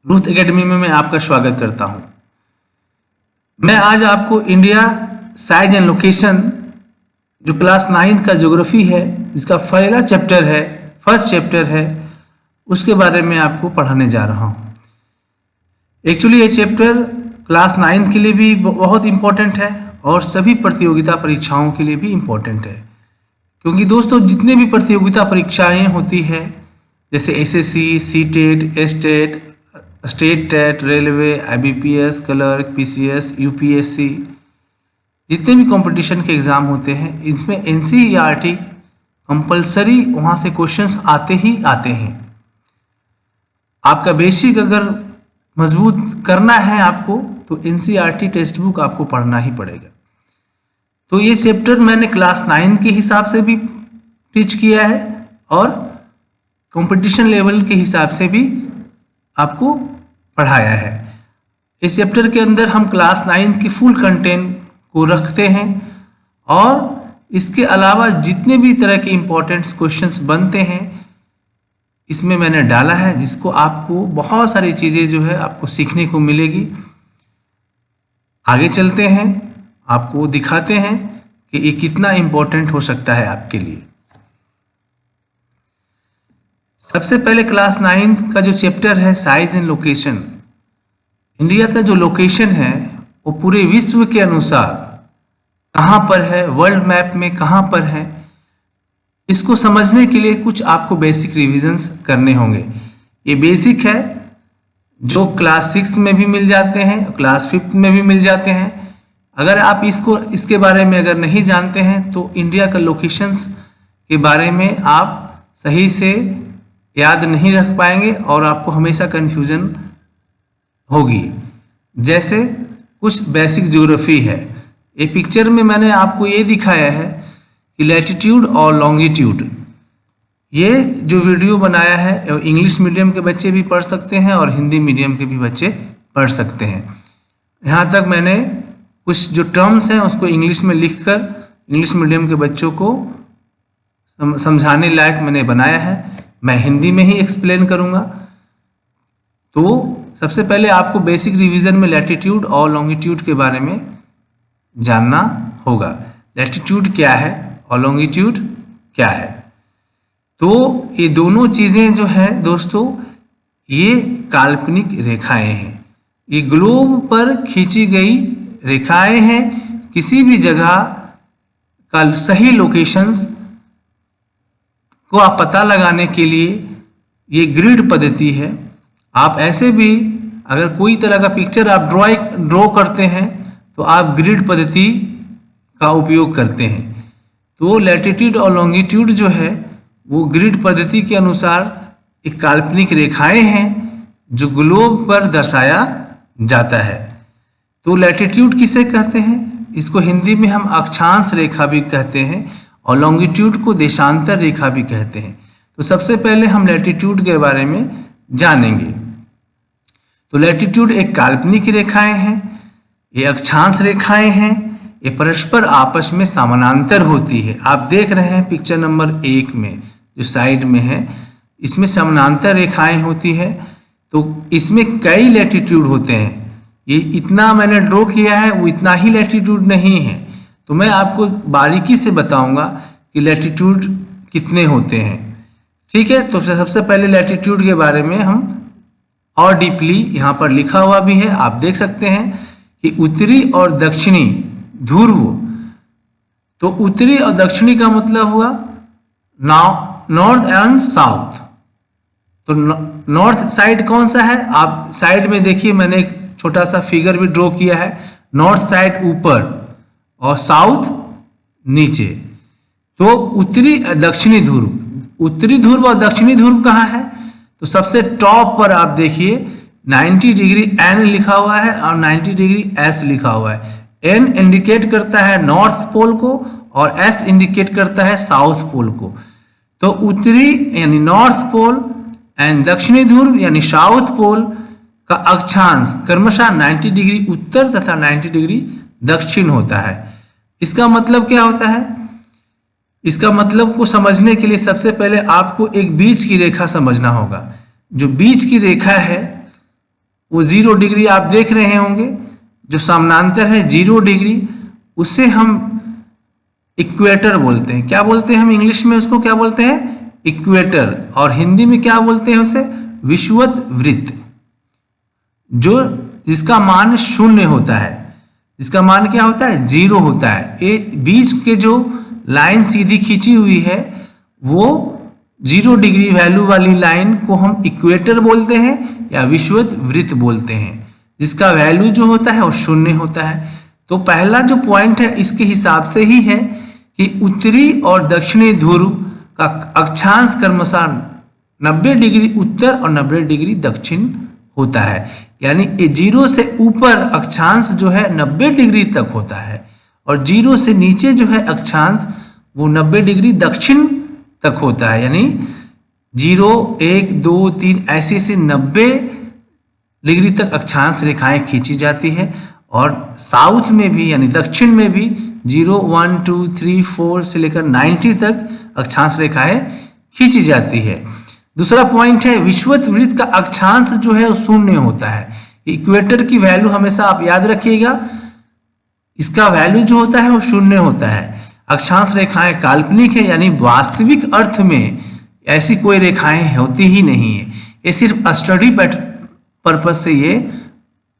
Ruth academy में मैं आपका स्वागत करता हूं। मैं आज आपको इंडिया साइज एंड लोकेशन जो क्लास 9 का ज्योग्राफी है, जिसका फर्स्ट चैप्टर है, उसके बारे में आपको पढ़ाने जा रहा हूं। एक्चुअली ये चैप्टर क्लास 9 के लिए भी बहुत इम्पोर्टेंट है और सभी प्रतियोगिता परीक्षाओं के लिए भी इम्पोर्टेंट है, क्योंकि दोस्तों जितने भी प्रतियोगिता परीक्षाएं होती है जैसे SSC, CTET, STET, state TET, railway, IBPS, clerk, PCS, UPSC, जितने भी कंपटीशन के एग्ज़ाम होते हैं इसमें एनसीईआरटी कंपलसरी वहाँ से क्वेश्चंस आते ही आते हैं। आपका बेसिक अगर मजबूत करना है आपको तो एनसीईआरटी टेक्स्ट बुक आपको पढ़ना ही पड़ेगा। तो ये चैप्टर मैंने क्लास 9 के हिसाब से भी टीच किया है और कंपटीशन लेवल के हिसाब से भी आपको पढ़ाया है। इस चैप्टर के अंदर हम क्लास 9 की फुल कंटेंट को रखते हैं और इसके अलावा जितने भी तरह के इम्पोर्टेंट क्वेश्चंस बनते हैं इसमें मैंने डाला है, जिसको आपको बहुत सारी चीज़ें जो है आपको सीखने को मिलेगी। आगे चलते हैं, आपको दिखाते हैं कि ये कितना इम्पोर्टेंट हो सकता है आपके लिए। सबसे पहले क्लास 9 का जो चैप्टर है साइज एंड लोकेशन, इंडिया का जो लोकेशन है वो पूरे विश्व के अनुसार कहाँ पर है, वर्ल्ड मैप में कहाँ पर है, इसको समझने के लिए कुछ आपको बेसिक रिविजन्स करने होंगे। ये बेसिक है जो क्लास 6 में भी मिल जाते हैं, क्लास 5 में भी मिल जाते हैं। अगर आप इसके बारे में अगर नहीं जानते हैं तो इंडिया का लोकेशंस के बारे में आप सही से याद नहीं रख पाएंगे और आपको हमेशा कन्फ्यूजन होगी। जैसे कुछ बेसिक ज्योग्राफी है, ये पिक्चर में मैंने आपको ये दिखाया है कि लैटिट्यूड और लॉन्गिट्यूड। ये जो वीडियो बनाया है इंग्लिश मीडियम के बच्चे भी पढ़ सकते हैं और हिंदी मीडियम के भी बच्चे पढ़ सकते हैं। यहाँ तक मैंने कुछ जो टर्म्स हैं उसको इंग्लिश में लिखकर इंग्लिश मीडियम के बच्चों को समझाने लायक मैंने बनाया है। मैं हिंदी में ही एक्सप्लेन करूँगा। तो सबसे पहले आपको बेसिक रिवीजन में लैटिट्यूड और लॉन्गिट्यूड के बारे में जानना होगा। लैटिट्यूड क्या है और लॉन्गिट्यूड क्या है। तो ये दोनों चीज़ें जो है दोस्तों ये काल्पनिक रेखाएं हैं, ये ग्लोब पर खींची गई रेखाएं हैं। किसी भी जगह का सही लोकेशंस को आप पता लगाने के लिए ये ग्रिड पद्धति है। आप ऐसे भी अगर कोई तरह का पिक्चर आप ड्रॉ करते हैं तो आप ग्रिड पद्धति का उपयोग करते हैं। तो लैटिट्यूड और लॉन्गिट्यूड जो है वो ग्रिड पद्धति के अनुसार एक काल्पनिक रेखाएं हैं जो ग्लोब पर दर्शाया जाता है। तो लैटिट्यूड किसे कहते हैं, इसको हिंदी में हम अक्षांश रेखा भी कहते हैं और लॉन्गिट्यूड को देशांतर रेखा भी कहते हैं। तो सबसे पहले हम लैटिट्यूड के बारे में जानेंगे। तो लैटिट्यूड एक काल्पनिक रेखाएं हैं, ये अक्षांश रेखाएं हैं, ये परस्पर आपस में समानांतर होती है। आप देख रहे हैं पिक्चर नंबर 1 में जो साइड में है, इसमें समानांतर रेखाएं होती है। तो इसमें कई लैटिट्यूड होते हैं। ये इतना मैंने ड्रॉ किया है वो इतना ही लैटिट्यूड नहीं है। तो मैं आपको बारीकी से बताऊंगा कि लैटिट्यूड कितने होते हैं। ठीक है, तो सबसे पहले लैटिट्यूड के बारे में हम और डीपली यहाँ पर लिखा हुआ भी है, आप देख सकते हैं कि उत्तरी और दक्षिणी ध्रुव। तो उत्तरी और दक्षिणी का मतलब हुआ नॉर्थ एंड साउथ। तो नॉर्थ साइड कौन सा है, आप साइड में देखिए, मैंने एक छोटा सा फिगर भी ड्रॉ किया है। नॉर्थ साइड ऊपर और साउथ नीचे। तो उत्तरी दक्षिणी ध्रुव, उत्तरी ध्रुव और दक्षिणी ध्रुव कहाँ है, तो सबसे टॉप पर आप देखिए 90 डिग्री एन लिखा हुआ है और 90 डिग्री एस लिखा हुआ है। एन इंडिकेट करता है नॉर्थ पोल को और एस इंडिकेट करता है साउथ पोल को। तो उत्तरी यानी नॉर्थ पोल एंड दक्षिणी ध्रुव यानी साउथ पोल का अक्षांश क्रमशः 90 डिग्री उत्तर तथा 90 डिग्री दक्षिण होता है। इसका मतलब क्या होता है, इसका मतलब को समझने के लिए सबसे पहले आपको एक बीच की रेखा समझना होगा। जो बीच की रेखा है वो 0 डिग्री आप देख रहे होंगे, जो समानांतर है 0 डिग्री, उसे हम इक्वेटर बोलते हैं। क्या बोलते हैं हम इंग्लिश में उसको, क्या बोलते हैं? इक्वेटर। और हिंदी में क्या बोलते हैं उसे? विषुवत वृत्त। जो जिसका मान शून्य होता है, इसका मान क्या होता है? 0 होता है। ये बीच के जो लाइन सीधी खींची हुई है वो 0 डिग्री वैल्यू वाली लाइन को हम इक्वेटर बोलते हैं या विषुवत वृत्त बोलते हैं, जिसका वैल्यू जो होता है वो शून्य होता है। तो पहला जो पॉइंट है इसके हिसाब से ही है कि उत्तरी और दक्षिणी ध्रुव का अक्षांश क्रमशः 90 डिग्री उत्तर और 90 डिग्री दक्षिण होता है। यानी 0 से ऊपर अक्षांश जो है 90 डिग्री तक होता है और 0 से नीचे जो है अक्षांश वो 90 डिग्री दक्षिण तक होता है। यानी 0, 1, 2, 3 ऐसे से 90 डिग्री तक अक्षांश रेखाएं खींची जाती है। और साउथ में भी यानी दक्षिण में भी 0, 1, 2, 3, 4 से लेकर 90 तक अक्षांश रेखाएं खींची जाती है। दूसरा पॉइंट है विषुवत वृत्त का अक्षांश जो है वो शून्य होता है। इक्वेटर की वैल्यू हमेशा आप याद रखिएगा, इसका वैल्यू जो होता है वो शून्य होता है। अक्षांश रेखाएं काल्पनिक है, यानी वास्तविक अर्थ में ऐसी कोई रेखाएं होती ही नहीं है। ये सिर्फ स्टडी पर्पस से ये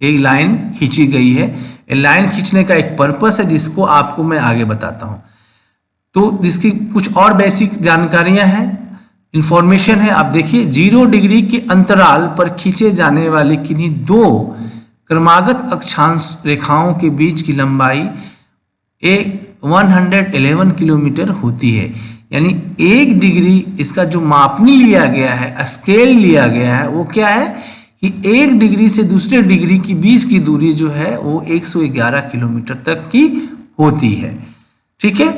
एक लाइन खींची गई है। ये लाइन खींचने का एक पर्पस है जिसको आपको मैं आगे बताता हूं। तो इसकी कुछ और बेसिक जानकारियां हैं, इंफॉर्मेशन है। आप देखिए 0 डिग्री के अंतराल पर खींचे जाने वाले किन्हीं दो क्रमागत अक्षांश रेखाओं के बीच की लंबाई 111 किलोमीटर होती है। यानी 1 डिग्री इसका जो मापनी लिया गया है, स्केल लिया गया है, वो क्या है कि 1 डिग्री से दूसरे डिग्री की बीच की दूरी जो है वो 111 किलोमीटर तक की होती है। ठीक है।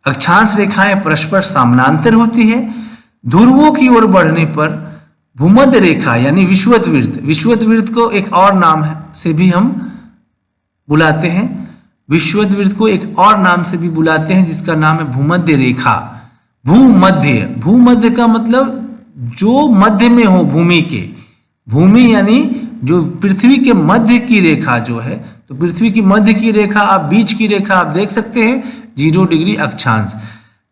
अक्षांश रेखाएं परस्पर समानांतर होती है। ध्रुवों की ओर बढ़ने पर भूमध्य रेखा यानी विषुवत वृत्त को एक और नाम से भी हम बुलाते हैं। विषुवत वृत्त को एक और नाम से भी बुलाते हैं जिसका नाम है भूमध्य रेखा। भूमध्य का मतलब जो मध्य में हो भूमि के, भूमि यानी जो पृथ्वी के मध्य की रेखा जो है, तो पृथ्वी की मध्य की रेखा, आप बीच की रेखा आप देख सकते हैं 0 डिग्री अक्षांश।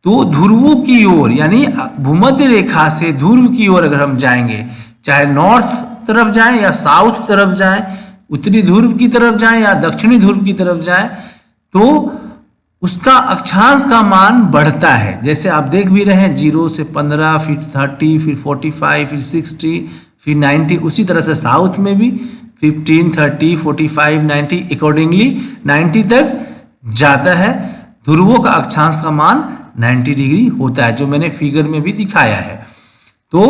तो ध्रुवों की ओर यानी भूमध्य रेखा से ध्रुव की ओर अगर हम जाएंगे, चाहे नॉर्थ तरफ जाएं या साउथ तरफ जाएं, उत्तरी ध्रुव की तरफ जाएं या दक्षिणी ध्रुव की तरफ जाएं, तो उसका अक्षांश का मान बढ़ता है। जैसे आप देख भी रहे हैं 0 से 15, फिर 30, फिर 45, फिर 60, फिर 90। उसी तरह से साउथ में भी 15, 30, 45, 90 अकॉर्डिंगली 90 तक जाता है। ध्रुवों का अक्षांश का मान 90 डिग्री होता है, जो मैंने फिगर में भी दिखाया है। तो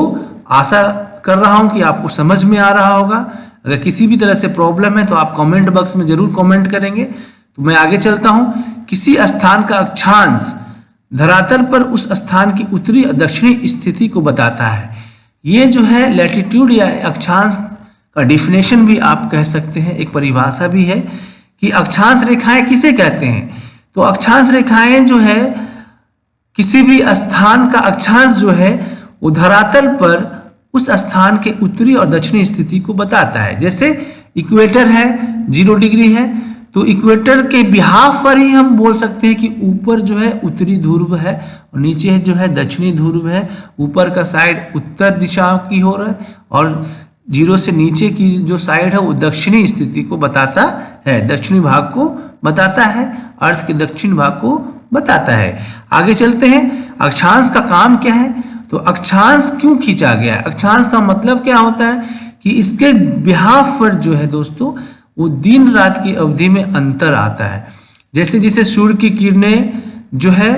आशा कर रहा हूं कि आपको समझ में आ रहा होगा। अगर किसी भी तरह से प्रॉब्लम है तो आप कमेंट बॉक्स में जरूर कमेंट करेंगे। तो मैं आगे चलता हूं। किसी स्थान का अक्षांश धरातल पर उस स्थान की उत्तरी और दक्षिणी स्थिति को बताता है। ये जो है लैटिट्यूड या अक्षांश का डिफिनेशन भी आप कह सकते हैं, एक परिभाषा भी है कि अक्षांश रेखाएं किसे कहते हैं। तो अक्षांश रेखाएं जो है किसी भी स्थान का अक्षांश जो है वो धरातल पर उस स्थान के उत्तरी और दक्षिणी स्थिति को बताता है। जैसे इक्वेटर है 0 डिग्री है, तो इक्वेटर के बिहाफ पर ही हम बोल सकते हैं कि ऊपर जो है उत्तरी ध्रुव है और नीचे जो है दक्षिणी ध्रुव है। ऊपर का साइड उत्तर दिशा की हो रहा है और 0 से नीचे की जो साइड है वो दक्षिणी स्थिति को बताता है, दक्षिणी भाग को बताता है, अर्थ के दक्षिण भाग को बताता है। आगे चलते हैं। अक्षांश का काम क्या है? तो अक्षांश क्यों खींचा गया है? अक्षांश का मतलब क्या होता है कि इसके बिहाफ पर जो है दोस्तों वो दिन रात की अवधि में अंतर आता है। जैसे जैसे सूर्य की किरणें जो है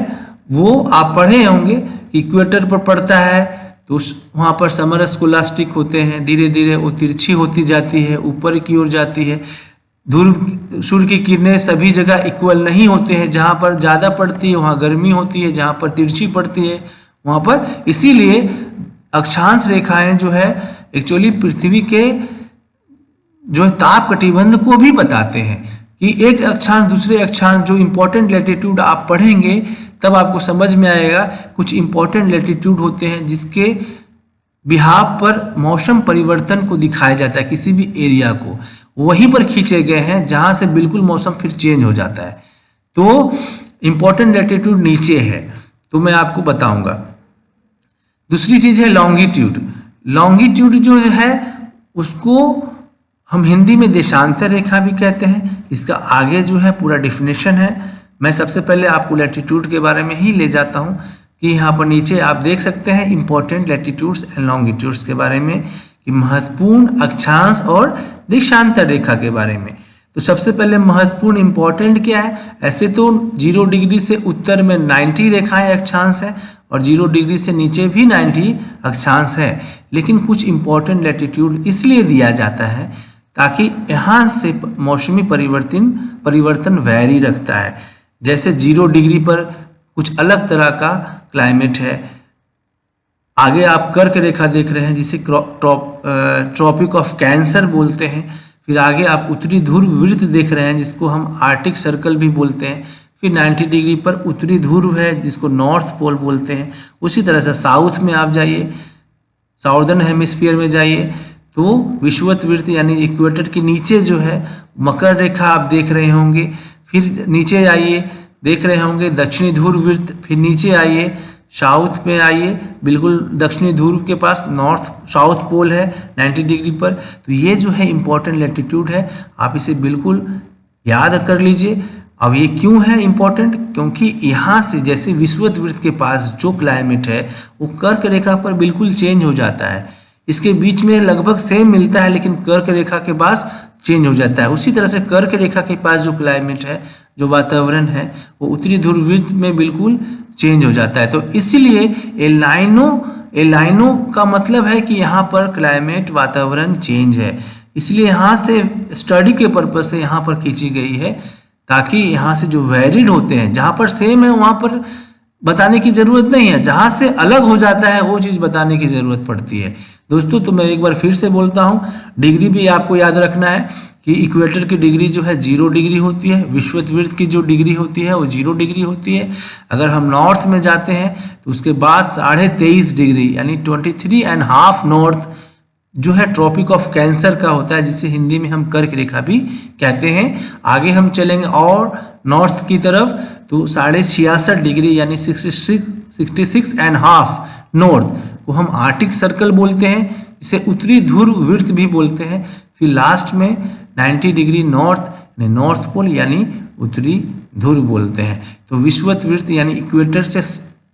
वो आप पढ़े होंगे कि इक्वेटर पर पड़ता है तो वहां पर समर स्कोलास्टिक होते हैं, धीरे धीरे वो तिरछी होती जाती है, ऊपर की ओर जाती है। ध्रुव सूर्य की किरणें सभी जगह इक्वल नहीं होते हैं, जहां पर ज्यादा पड़ती है वहां गर्मी होती है, जहां पर तिरछी पड़ती है वहां पर। इसीलिए अक्षांश रेखाएं जो है एक्चुअली पृथ्वी के जो ताप कटिबंध को भी बताते हैं कि एक अक्षांश दूसरे अक्षांश, जो इंपॉर्टेंट लैटिट्यूड आप पढ़ेंगे तब आपको समझ में आएगा। कुछ इंपॉर्टेंट लैटिट्यूड होते हैं जिसके बिहाफ पर मौसम परिवर्तन को दिखाया जाता है, किसी भी एरिया को वहीं पर खींचे गए हैं जहां से बिल्कुल मौसम फिर चेंज हो जाता है। तो इंपॉर्टेंट लैटिट्यूड नीचे है, तो मैं आपको बताऊंगा। दूसरी चीज है लॉन्गिट्यूड। लॉन्गिट्यूड जो है उसको हम हिंदी में देशांतर रेखा भी कहते हैं। इसका आगे जो है पूरा डिफिनेशन है। मैं सबसे पहले आपको लैटिट्यूड के बारे में ही ले जाता हूं कि यहाँ पर नीचे आप देख सकते हैं इंपॉर्टेंट लैटिट्यूड्स एंड लॉन्गिट्यूड्स के बारे में, कि महत्वपूर्ण अक्षांश और देशांतर रेखा के बारे में। तो सबसे पहले महत्वपूर्ण इंपॉर्टेंट क्या है? ऐसे तो 0 डिग्री से उत्तर में 90 रेखाएं अक्षांश है और 0 डिग्री से नीचे भी 90 अक्षांश है, लेकिन कुछ इंपॉर्टेंट इसलिए दिया जाता है ताकि यहाँ से मौसमी परिवर्तन वैरी रखता है। जैसे 0 डिग्री पर कुछ अलग तरह का क्लाइमेट है। आगे आप कर्क रेखा देख रहे हैं जिसे ट्रॉपिक ऑफ कैंसर बोलते हैं। फिर आगे आप उत्तरी ध्रुव वृत्त देख रहे हैं जिसको हम आर्टिक सर्कल भी बोलते हैं। फिर 90 डिग्री पर उत्तरी ध्रुव है जिसको नॉर्थ पोल बोलते हैं। उसी तरह से साउथ में आप जाइए, साउदर्न हेमिस्फीयर में जाइए तो विषुवत वृत्त यानी इक्वेटर के नीचे जो है मकर रेखा आप देख रहे होंगे। फिर नीचे आइए, देख रहे होंगे दक्षिणी ध्रुव वृत्त। फिर नीचे आइए, साउथ में आइए, बिल्कुल दक्षिणी ध्रुव के पास नॉर्थ साउथ पोल है 90 डिग्री पर। तो ये जो है इंपॉर्टेंट लैटिट्यूड है, आप इसे बिल्कुल याद कर लीजिए। अब ये क्यों है इंपॉर्टेंट? क्योंकि यहाँ से जैसे विषुवत वृत्त के पास जो क्लाइमेट है वो कर्क रेखा पर बिल्कुल चेंज हो जाता है। इसके बीच में लगभग सेम मिलता है लेकिन कर्क रेखा के पास चेंज हो जाता है। उसी तरह से कर्क रेखा के पास जो क्लाइमेट है, जो वातावरण है, वो उत्तरी ध्रुव वृत्त में बिल्कुल चेंज हो जाता है। तो इसीलिए एलाइनो का मतलब है कि यहाँ पर क्लाइमेट वातावरण चेंज है। इसलिए यहाँ से स्टडी के पर्पज से यहाँ पर खींची गई है ताकि यहाँ से जो वेरिड होते हैं, जहाँ पर सेम है वहाँ पर बताने की जरूरत नहीं है, जहाँ से अलग हो जाता है वो चीज़ बताने की जरूरत पड़ती है। दोस्तों तो मैं एक बार फिर से बोलता हूँ, डिग्री भी आपको याद रखना है कि इक्वेटर की डिग्री जो है 0 डिग्री होती है, विषुवत वृत्त की जो डिग्री होती है वो 0 डिग्री होती है। अगर हम नॉर्थ में जाते हैं तो उसके बाद 23.5 डिग्री यानी 23.5 नॉर्थ जो है ट्रॉपिक ऑफ कैंसर का होता है, जिसे हिंदी में हम कर्क रेखा भी कहते हैं। आगे हम चलेंगे और नॉर्थ की तरफ तो 66.5 डिग्री यानी 66.5 नॉर्थ को हम आर्टिक सर्कल बोलते हैं, जिसे उत्तरी ध्रुव वृत्त भी बोलते हैं। फिर लास्ट में 90 डिग्री नॉर्थ पोल यानी उत्तरी ध्रुव बोलते हैं। तो विषुवत वृत्त यानी इक्वेटर से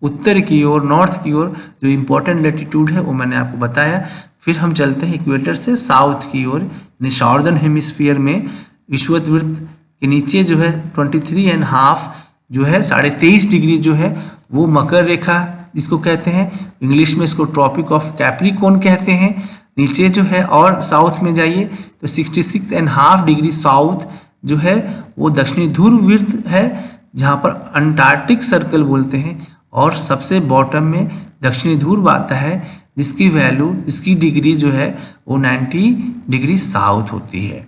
उत्तर की ओर नॉर्थ की ओर जो इंपॉर्टेंट लैटिट्यूड है वो मैंने आपको बताया। फिर हम चलते हैं इक्वेटर से साउथ की ओर यानी साउदर्न हेमिस्फीयर में विषुवत वृत्त के नीचे जो है 23.5 जो है 23.5 डिग्री जो है वो मकर रेखा जिसको कहते हैं, इंग्लिश में इसको ट्रॉपिक ऑफ कैप्रिकॉर्न कहते हैं। नीचे जो है और साउथ में जाइए तो 66.5 डिग्री साउथ जो है वो दक्षिणी ध्रुव वृत्त है जहाँ पर अंटार्कटिक सर्कल बोलते हैं। और सबसे बॉटम में दक्षिणी ध्रुव आता है जिसकी डिग्री जो है वो 90 डिग्री साउथ होती है।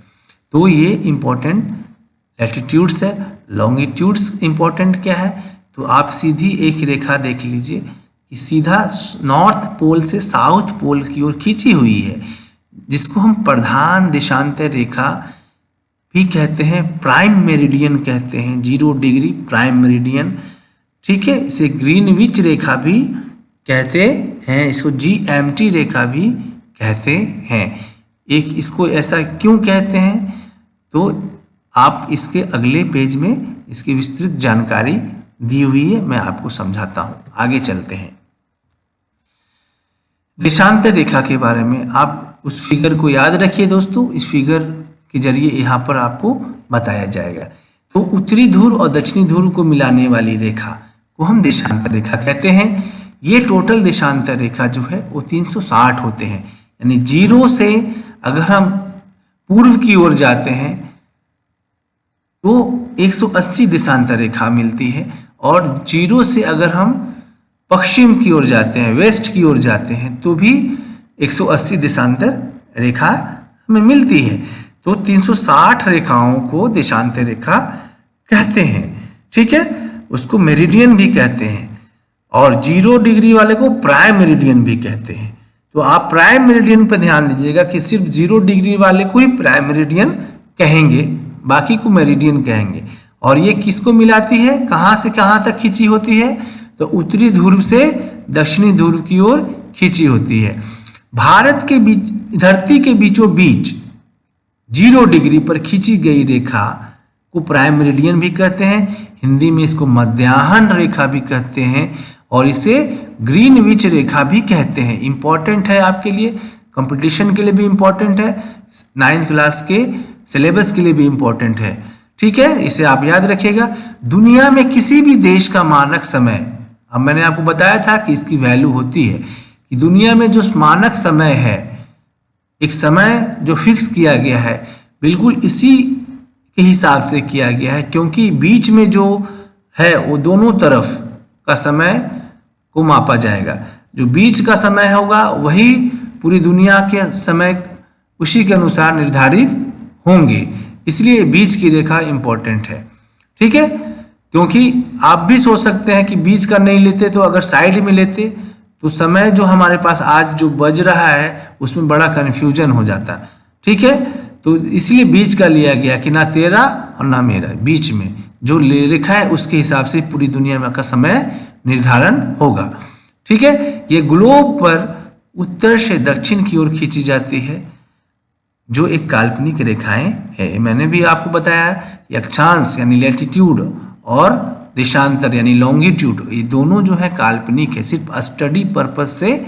तो ये इंपॉर्टेंट लैटिट्यूड्स है। लॉन्गिट्यूड्स इंपॉर्टेंट क्या है? तो आप सीधी एक रेखा देख लीजिए कि सीधा नॉर्थ पोल से साउथ पोल की ओर खींची हुई है, जिसको हम प्रधान देशांतर रेखा भी कहते हैं, प्राइम मेरिडियन कहते हैं, 0 डिग्री प्राइम मेरिडियन। ठीक है, इसे ग्रीनविच रेखा भी कहते हैं, इसको GMT रेखा भी कहते हैं। एक इसको ऐसा क्यों कहते हैं तो आप इसके अगले पेज में इसकी विस्तृत जानकारी दी हुई है, मैं आपको समझाता हूं। आगे चलते हैं। देशांतर रेखा के बारे में आप उस फिगर को याद रखिए दोस्तों, इस फिगर के जरिए यहाँ पर आपको बताया जाएगा। तो उत्तरी ध्रुव और दक्षिणी ध्रुव को मिलाने वाली रेखा को हम देशांतर रेखा कहते हैं। ये टोटल देशांतर रेखा जो है वो 360 होते हैं, यानी 0 से अगर हम पूर्व की ओर जाते हैं तो 180 देशांतर रेखा मिलती है, और 0 से अगर हम पश्चिम की ओर जाते हैं, वेस्ट की ओर जाते हैं, तो भी 180 देशांतर रेखा हमें मिलती है। तो 360 रेखाओं को देशांतर रेखा कहते हैं। ठीक है, उसको मेरिडियन भी कहते हैं, और 0 डिग्री वाले को प्राइम मेरिडियन भी कहते हैं। तो आप प्राइम मेरिडियन पर ध्यान दीजिएगा कि सिर्फ 0 डिग्री वाले को ही प्राइम मेरिडियन कहेंगे, बाकी को मेरिडियन कहेंगे। और ये किसको मिलाती है, कहाँ से कहाँ तक खींची होती है, तो उत्तरी ध्रुव से दक्षिणी ध्रुव की ओर खींची होती है। भारत के बीच, धरती के बीचों बीच 0 डिग्री पर खींची गई रेखा को प्राइम मेरिडियन भी कहते हैं। हिंदी में इसको मध्याह्न रेखा भी कहते हैं और इसे ग्रीनविच रेखा भी कहते हैं। इंपॉर्टेंट है आपके लिए, कंपटीशन के लिए भी इंपॉर्टेंट है, 9th क्लास के सिलेबस के लिए भी इंपॉर्टेंट है। ठीक है, इसे आप याद रखिएगा। दुनिया में किसी भी देश का मानक समय, अब मैंने आपको बताया था कि इसकी वैल्यू होती है कि दुनिया में जो मानक समय है, एक समय जो फिक्स किया गया है, बिल्कुल इसी के हिसाब से किया गया है, क्योंकि बीच में जो है वो दोनों तरफ का समय को मापा जाएगा। जो बीच का समय होगा वही पूरी दुनिया के समय उसी के अनुसार निर्धारित होंगे, इसलिए बीच की रेखा इंपॉर्टेंट है। ठीक है, क्योंकि आप भी सोच सकते हैं कि बीच का नहीं लेते तो अगर साइड में लेते तो समय जो हमारे पास आज जो बज रहा है उसमें बड़ा कन्फ्यूजन हो जाता। ठीक है, तो इसलिए बीच का लिया गया कि ना तेरा और ना मेरा, बीच में जो रेखा है उसके हिसाब से पूरी दुनिया में का समय निर्धारण होगा। ठीक है, ये ग्लोब पर उत्तर से दक्षिण की ओर खींची जाती है, जो एक काल्पनिक रेखाएं है। मैंने भी आपको बताया कि अक्षांश यानी लैटिट्यूड और देशांतर यानी लॉन्गिट्यूड, ये दोनों जो है काल्पनिक है, सिर्फ स्टडी पर्पज से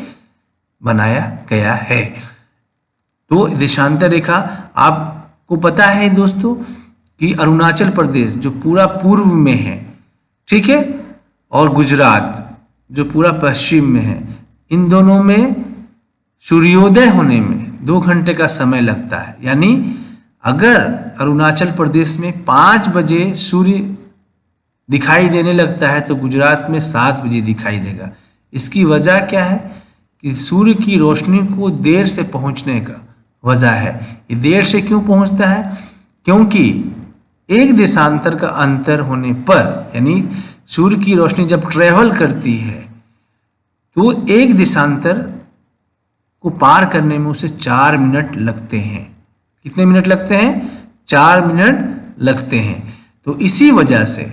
बनाया गया है। तो देशांतर रेखा आपको पता है दोस्तों कि अरुणाचल प्रदेश जो पूरा पूर्व में है, ठीक है, और गुजरात जो पूरा पश्चिम में है, इन दोनों में सूर्योदय होने में 2 घंटे का समय लगता है। यानी अगर अरुणाचल प्रदेश में 5 बजे सूर्य दिखाई देने लगता है तो गुजरात में 7 बजे दिखाई देगा। इसकी वजह क्या है कि सूर्य की रोशनी को देर से पहुंचने का वजह है। ये देर से क्यों पहुंचता है, क्योंकि एक देशांतर का अंतर होने पर, यानी सूर्य की रोशनी जब ट्रेवल करती है तो एक देशांतर को पार करने में उसे 4 मिनट लगते हैं। कितने मिनट लगते हैं? 4 मिनट लगते हैं। तो इसी वजह से,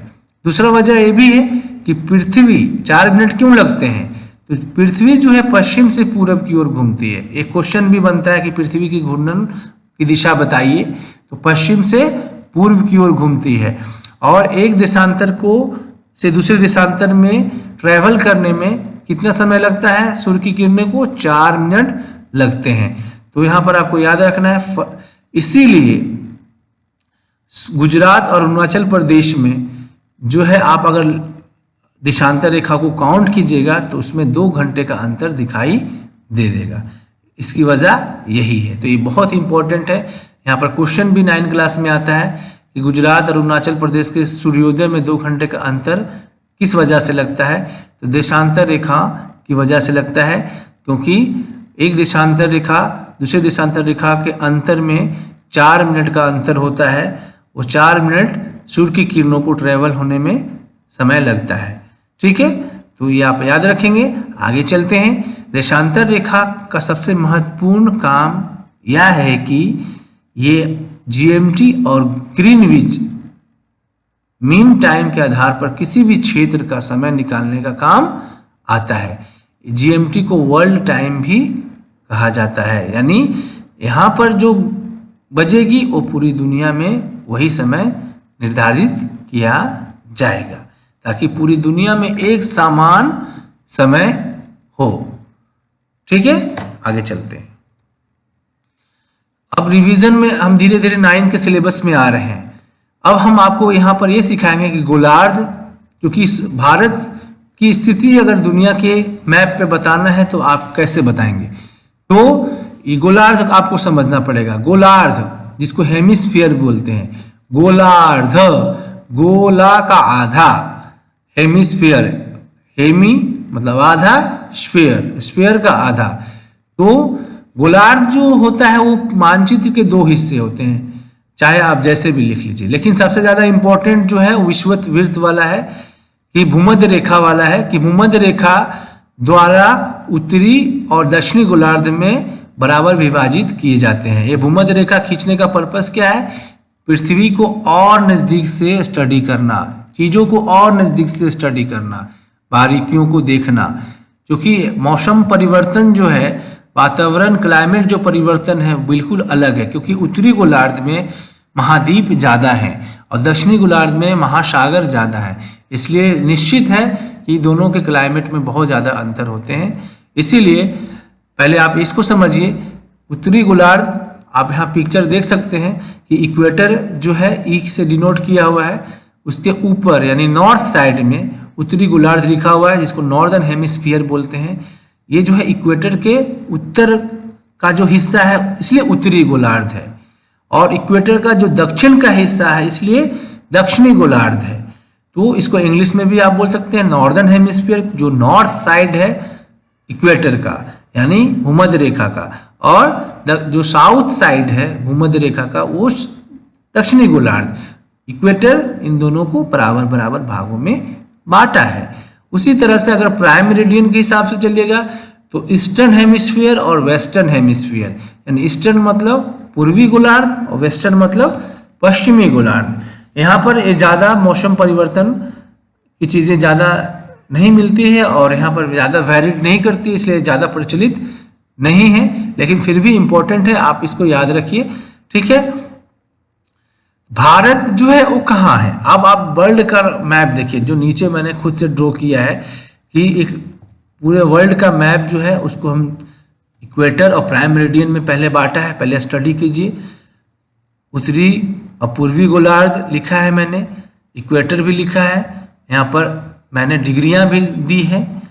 दूसरा वजह ये भी है कि पृथ्वी 4 मिनट क्यों लगते हैं, तो पृथ्वी जो है पश्चिम से पूरब की ओर घूमती है। एक क्वेश्चन भी बनता है कि पृथ्वी की घूर्णन की दिशा बताइए, तो पश्चिम से पूर्व की ओर घूमती है। और एक देशांतर को से दूसरे देशांतर में ट्रैवल करने में कितना समय लगता है? सूर्य की किरणें को 4 मिनट लगते हैं। तो यहाँ पर आपको याद रखना है, इसीलिए गुजरात और अरुणाचल प्रदेश में जो है, आप अगर देशांतर रेखा को काउंट कीजिएगा तो उसमें 2 घंटे का अंतर दिखाई दे देगा। इसकी वजह यही है। तो ये बहुत इंपॉर्टेंट है। यहाँ पर क्वेश्चन भी 9 क्लास में आता है कि गुजरात और अरुणाचल प्रदेश के सूर्योदय में 2 घंटे का अंतर किस वजह से लगता है, तो देशांतर रेखा की वजह से लगता है, क्योंकि एक देशांतर रेखा दूसरे देशांतर रेखा के अंतर में 4 मिनट का अंतर होता है। वो 4 मिनट सूर्य की किरणों को ट्रेवल होने में समय लगता है। ठीक है, तो ये आप याद रखेंगे। आगे चलते हैं। देशांतर रेखा का सबसे महत्वपूर्ण काम यह है कि ये जीएमटी और ग्रीनविच मीन टाइम के आधार पर किसी भी क्षेत्र का समय निकालने का काम आता है। जीएमटी को वर्ल्ड टाइम भी कहा जाता है, यानी यहाँ पर जो बजेगी वो पूरी दुनिया में वही समय निर्धारित किया जाएगा, ताकि पूरी दुनिया में एक समान समय हो। ठीक है, आगे चलते हैं। अब रिवीजन में हम धीरे धीरे 9 के सिलेबस में आ रहे हैं। अब हम आपको यहाँ पर ये सिखाएंगे कि गोलार्ध, क्योंकि भारत की स्थिति अगर दुनिया के मैप पे बताना है तो आप कैसे बताएंगे, तो ये गोलार्ध आपको समझना पड़ेगा। गोलार्ध जिसको हेमिस्फीयर बोलते हैं, गोलार्ध, गोला का आधा, हेमिस्फीयर, हेमी मतलब आधा, स्फीयर, स्फीयर का आधा। तो गोलार्ध जो होता है वो मानचित्र के 2 हिस्से होते हैं, चाहे आप जैसे भी लिख लीजिए, लेकिन सबसे ज्यादा इंपॉर्टेंट जो है विषुवत वृत्त वाला है कि भूमध्य रेखा वाला है, कि भूमध्य रेखा द्वारा उत्तरी और दक्षिणी गोलार्ध में बराबर विभाजित किए जाते हैं। ये भूमध्य रेखा खींचने का पर्पस क्या है? पृथ्वी को और नजदीक से स्टडी करना, चीजों को और नजदीक से स्टडी करना, बारीकियों को देखना, क्योंकि मौसम परिवर्तन जो है, वातावरण क्लाइमेट जो परिवर्तन है बिल्कुल अलग है, क्योंकि उत्तरी गोलार्ध में महाद्वीप ज़्यादा हैं और दक्षिणी गोलार्ध में महासागर ज़्यादा है। इसलिए निश्चित है कि दोनों के क्लाइमेट में बहुत ज़्यादा अंतर होते हैं। इसीलिए पहले आप इसको समझिए। उत्तरी गोलार्ध, आप यहाँ पिक्चर देख सकते हैं कि इक्वेटर जो है ई से डिनोट किया हुआ है, उसके ऊपर यानी नॉर्थ साइड में उत्तरी गोलार्ध लिखा हुआ है, जिसको नॉर्दर्न हेमिस्फीयर बोलते हैं। ये जो है इक्वेटर के उत्तर का जो हिस्सा है इसलिए उत्तरी गोलार्ध है, और इक्वेटर का जो दक्षिण का हिस्सा है इसलिए दक्षिणी गोलार्ध है। तो इसको इंग्लिश में भी आप बोल सकते हैं नॉर्दर्न हेमिस्फीयर, जो नॉर्थ साइड है इक्वेटर का यानी भूमध्य रेखा का, और जो साउथ साइड है भूमध्य रेखा का वो दक्षिणी गोलार्ध। इक्वेटर इन दोनों को बराबर बराबर भागों में बांटा है। उसी तरह से अगर प्राइम मेरिडियन के हिसाब से चलिएगा तो ईस्टर्न हेमिस्फीयर और वेस्टर्न हेमिस्फीयर, यानी ईस्टर्न मतलब पूर्वी गोलार्ध और वेस्टर्न मतलब पश्चिमी गोलार्ध। यहाँ पर ये ज़्यादा मौसम परिवर्तन की चीज़ें ज़्यादा नहीं मिलती है और यहाँ पर ज़्यादा वैरिड नहीं करती, इसलिए ज़्यादा प्रचलित नहीं है, लेकिन फिर भी इम्पोर्टेंट है, आप इसको याद रखिए। ठीक है, भारत जो है वो कहाँ है? अब आप वर्ल्ड का मैप देखिए, जो नीचे मैंने खुद से ड्रॉ किया है कि एक पूरे वर्ल्ड का मैप जो है उसको हम इक्वेटर और प्राइम मेरिडियन में पहले बांटा है। पहले स्टडी कीजिए। उत्तरी और पूर्वी गोलार्ध लिखा है मैंने, इक्वेटर भी लिखा है, यहाँ पर मैंने डिग्रियां भी दी हैं,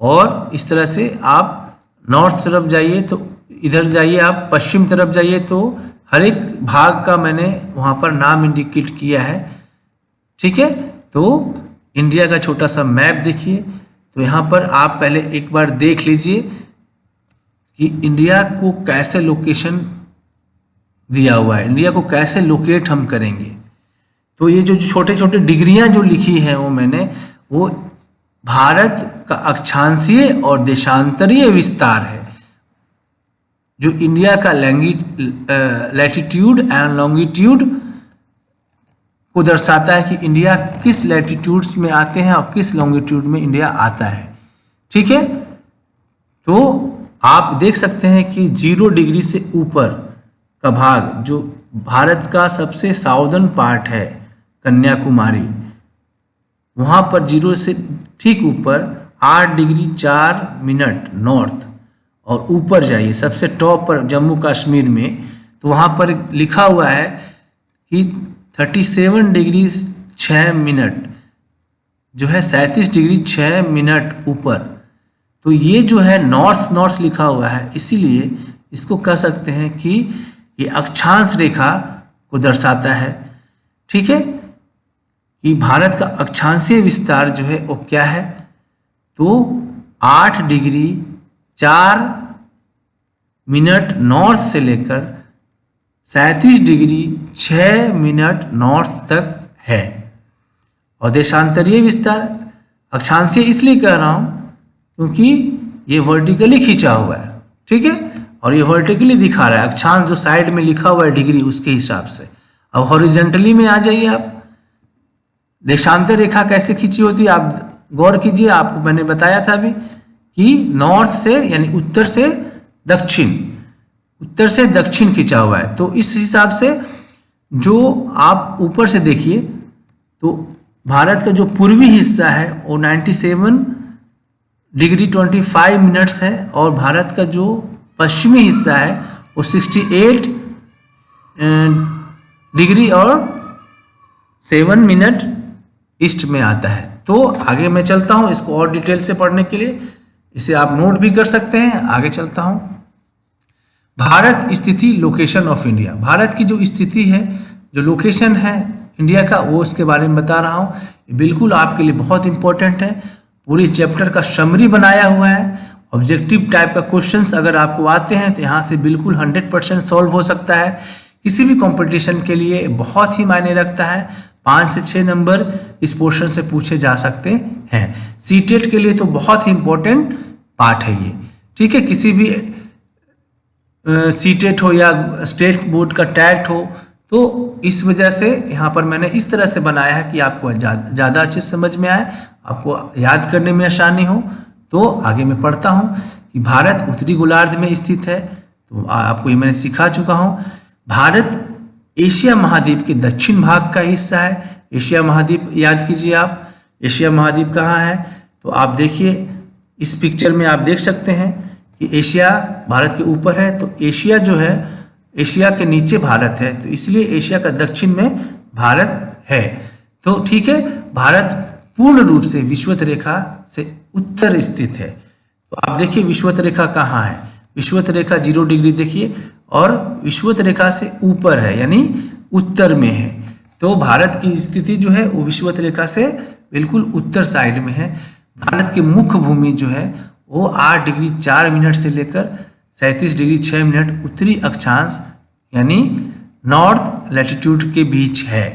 और इस तरह से आप नॉर्थ तरफ जाइए तो इधर जाइए, आप पश्चिम तरफ जाइए तो हर एक भाग का मैंने वहाँ पर नाम इंडिकेट किया है। ठीक है, तो इंडिया का छोटा सा मैप देखिए। तो यहाँ पर आप पहले एक बार देख लीजिए कि इंडिया को कैसे लोकेशन दिया हुआ है, इंडिया को कैसे लोकेट हम करेंगे। तो ये जो छोटे छोटे डिग्रियां जो लिखी है वो मैंने, वो भारत का अक्षांशीय और देशांतरीय विस्तार है, जो इंडिया का लैटिट्यूड एंड लॉन्गिट्यूड को दर्शाता है कि इंडिया किस लैटिट्यूड्स में आते हैं और किस लॉन्गिट्यूड में इंडिया आता है। ठीक है, तो आप देख सकते हैं कि 0 डिग्री से ऊपर का भाग जो भारत का सबसे साउदर्न पार्ट है, कन्याकुमारी, वहाँ पर 0 से ठीक ऊपर 8 डिग्री 4 मिनट नॉर्थ, और ऊपर जाइए सबसे टॉप पर जम्मू कश्मीर में, तो वहाँ पर लिखा हुआ है कि 37 डिग्री 6 मिनट जो है 37 डिग्री 6 मिनट ऊपर। तो ये जो है नॉर्थ नॉर्थ लिखा हुआ है, इसीलिए इसको कह सकते हैं कि ये अक्षांश रेखा को दर्शाता है। ठीक है, कि भारत का अक्षांशीय विस्तार जो है वो क्या है, तो 8 डिग्री 4 मिनट नॉर्थ से लेकर 37 डिग्री 6 मिनट नॉर्थ तक है। और देशांतरीय विस्तार अक्षांशीय इसलिए कह रहा हूँ क्योंकि ये वर्टिकली खींचा हुआ है। ठीक है, और ये वर्टिकली दिखा रहा है, अक्षांश जो साइड में लिखा हुआ है डिग्री उसके हिसाब से। अब हॉरिजेंटली में आ जाइए आप, देशांतर रेखा कैसे खींची होती है आप गौर कीजिए। आपको मैंने बताया था अभी कि नॉर्थ से यानी उत्तर से दक्षिण खींचा हुआ है। तो इस हिसाब से जो आप ऊपर से देखिए तो भारत का जो पूर्वी हिस्सा है वो 97 डिग्री 25 मिनट्स है, और भारत का जो पश्चिमी हिस्सा है वो 68 डिग्री और 7 मिनट ईस्ट में आता है। तो आगे मैं चलता हूँ, इसको और डिटेल से पढ़ने के लिए इसे आप नोट भी कर सकते हैं। आगे चलता हूँ। भारत स्थिति लोकेशन ऑफ इंडिया, भारत की जो स्थिति है, जो लोकेशन है इंडिया का, वो इसके बारे में बता रहा हूँ। बिल्कुल आपके लिए बहुत इंपॉर्टेंट है। पूरी चैप्टर का समरी बनाया हुआ है। ऑब्जेक्टिव टाइप का क्वेश्चंस अगर आपको आते हैं तो यहाँ से बिल्कुल 100% सॉल्व हो सकता है। किसी भी कंपटीशन के लिए बहुत ही मायने रखता है। 5 से 6 नंबर इस पोर्शन से पूछे जा सकते हैं। सीटेट के लिए तो बहुत ही इंपॉर्टेंट पार्ट है ये। ठीक है, किसी भी सीटेट हो या स्टेट बोर्ड का टैट हो, तो इस वजह से यहाँ पर मैंने इस तरह से बनाया है कि आपको ज़्यादा अच्छे समझ में आए, आपको याद करने में आसानी हो। तो आगे मैं पढ़ता हूँ कि भारत उत्तरी गोलार्ध में स्थित है, तो आपको ये मैंने सिखा चुका हूँ। भारत एशिया महाद्वीप के दक्षिण भाग का हिस्सा है। एशिया महाद्वीप याद कीजिए आप, एशिया महाद्वीप कहाँ है, तो आप देखिए इस पिक्चर में आप देख सकते हैं कि एशिया भारत के ऊपर है, तो एशिया जो है, एशिया के नीचे भारत है, तो इसलिए एशिया का दक्षिण में भारत है। तो ठीक है, भारत पूर्ण रूप से विषुवत रेखा से उत्तर स्थित है। तो आप देखिए विषुवत रेखा कहाँ है, विषुवत रेखा 0 डिग्री देखिए, और विषुवत रेखा से ऊपर है यानी उत्तर में है। तो भारत की स्थिति जो है वो विषुवत रेखा से बिल्कुल उत्तर साइड में है। भारत की मुख्य भूमि जो है वो 8 डिग्री 4 मिनट से लेकर 37 डिग्री 6 मिनट उत्तरी अक्षांश यानी नॉर्थ लैटिट्यूड के बीच है।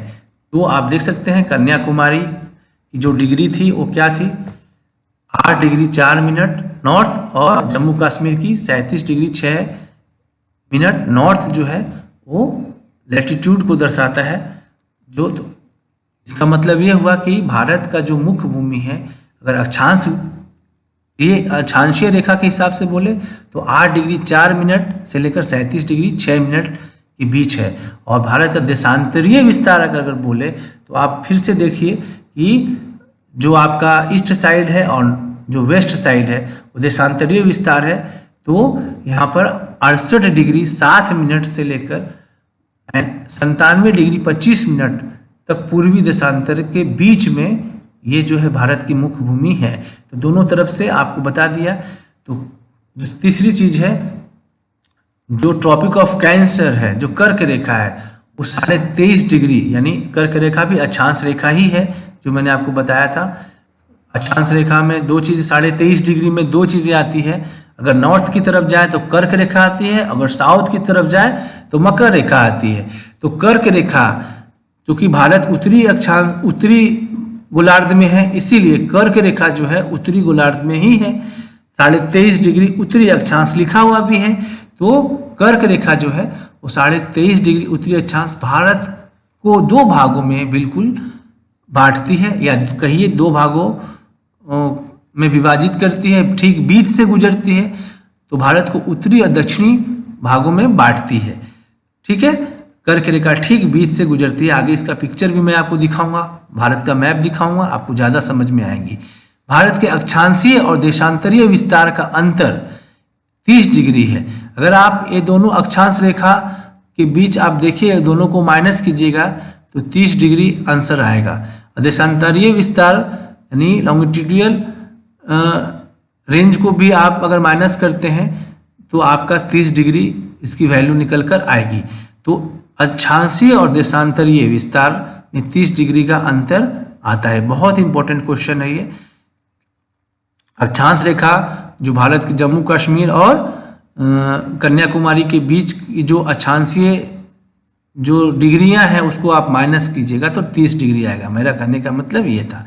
तो आप देख सकते हैं कन्याकुमारी की जो डिग्री थी वो क्या थी, 8 डिग्री 4 मिनट नॉर्थ, और जम्मू कश्मीर की 37 डिग्री 6 मिनट नॉर्थ जो है वो लैटिट्यूड को दर्शाता है। जो तो इसका मतलब ये हुआ कि भारत का जो मुख्य भूमि है, अगर अक्षांश ये अक्षांशीय रेखा के हिसाब से बोले तो 8 डिग्री 4 मिनट से लेकर 37 डिग्री 6 मिनट के बीच है। और भारत का देशांतरीय विस्तार अगर बोले तो आप फिर से देखिए कि जो आपका ईस्ट साइड है और जो वेस्ट साइड है वो देशांतरीय विस्तार है। तो यहाँ पर 68 डिग्री 7 मिनट से लेकर 97 डिग्री 25 मिनट तक पूर्वी देशांतर के बीच में ये जो है भारत की मुख्य भूमि है। तो दोनों तरफ से आपको बता दिया। तो तीसरी चीज है जो ट्रॉपिक ऑफ कैंसर है, जो कर्क रेखा है, वो 23.5 डिग्री यानी कर्क रेखा भी अक्षांश रेखा ही है, जो मैंने आपको बताया था। अक्षांश रेखा में दो चीज़ें, 23.5 डिग्री में दो चीज़ें आती है। अगर नॉर्थ की तरफ जाए तो कर्क रेखा आती है, अगर साउथ की तरफ जाए तो मकर रेखा आती है। तो कर्क रेखा क्योंकि भारत उत्तरी गोलार्ध में है, इसीलिए कर्क रेखा जो है उत्तरी गोलार्ध में ही है। 23.5 डिग्री उत्तरी अक्षांश लिखा हुआ भी है। तो कर्क रेखा जो है वो 23.5 डिग्री उत्तरी अक्षांश भारत को दो भागों में बिल्कुल बांटती है, या कहिए दो भागों में विभाजित करती है, ठीक बीच से गुजरती है। तो भारत को उत्तरी और दक्षिणी भागों में बांटती है। ठीक है, कर्क रेखा ठीक बीच से गुजरती है। आगे इसका पिक्चर भी मैं आपको दिखाऊंगा, भारत का मैप दिखाऊंगा, आपको ज़्यादा समझ में आएंगी। भारत के अक्षांशीय और देशांतरीय विस्तार का अंतर 30 डिग्री है। अगर आप ये दोनों अक्षांश रेखा के बीच आप देखिए, दोनों को माइनस कीजिएगा तो 30 डिग्री आंसर आएगा। देशांतरीय विस्तार यानी लॉन्गिट्यूडियल रेंज को भी आप अगर माइनस करते हैं तो आपका 30 डिग्री इसकी वैल्यू निकल कर आएगी। तो अक्षांशीय और देशांतरीय विस्तार में 30 डिग्री का अंतर आता है। बहुत इंपॉर्टेंट क्वेश्चन है ये। अक्षांश रेखा जो भारत के जम्मू कश्मीर और कन्याकुमारी के बीच की जो अक्षांशीय जो डिग्रियां हैं उसको आप माइनस कीजिएगा तो 30 डिग्री आएगा। मेरा कहने का मतलब ये था।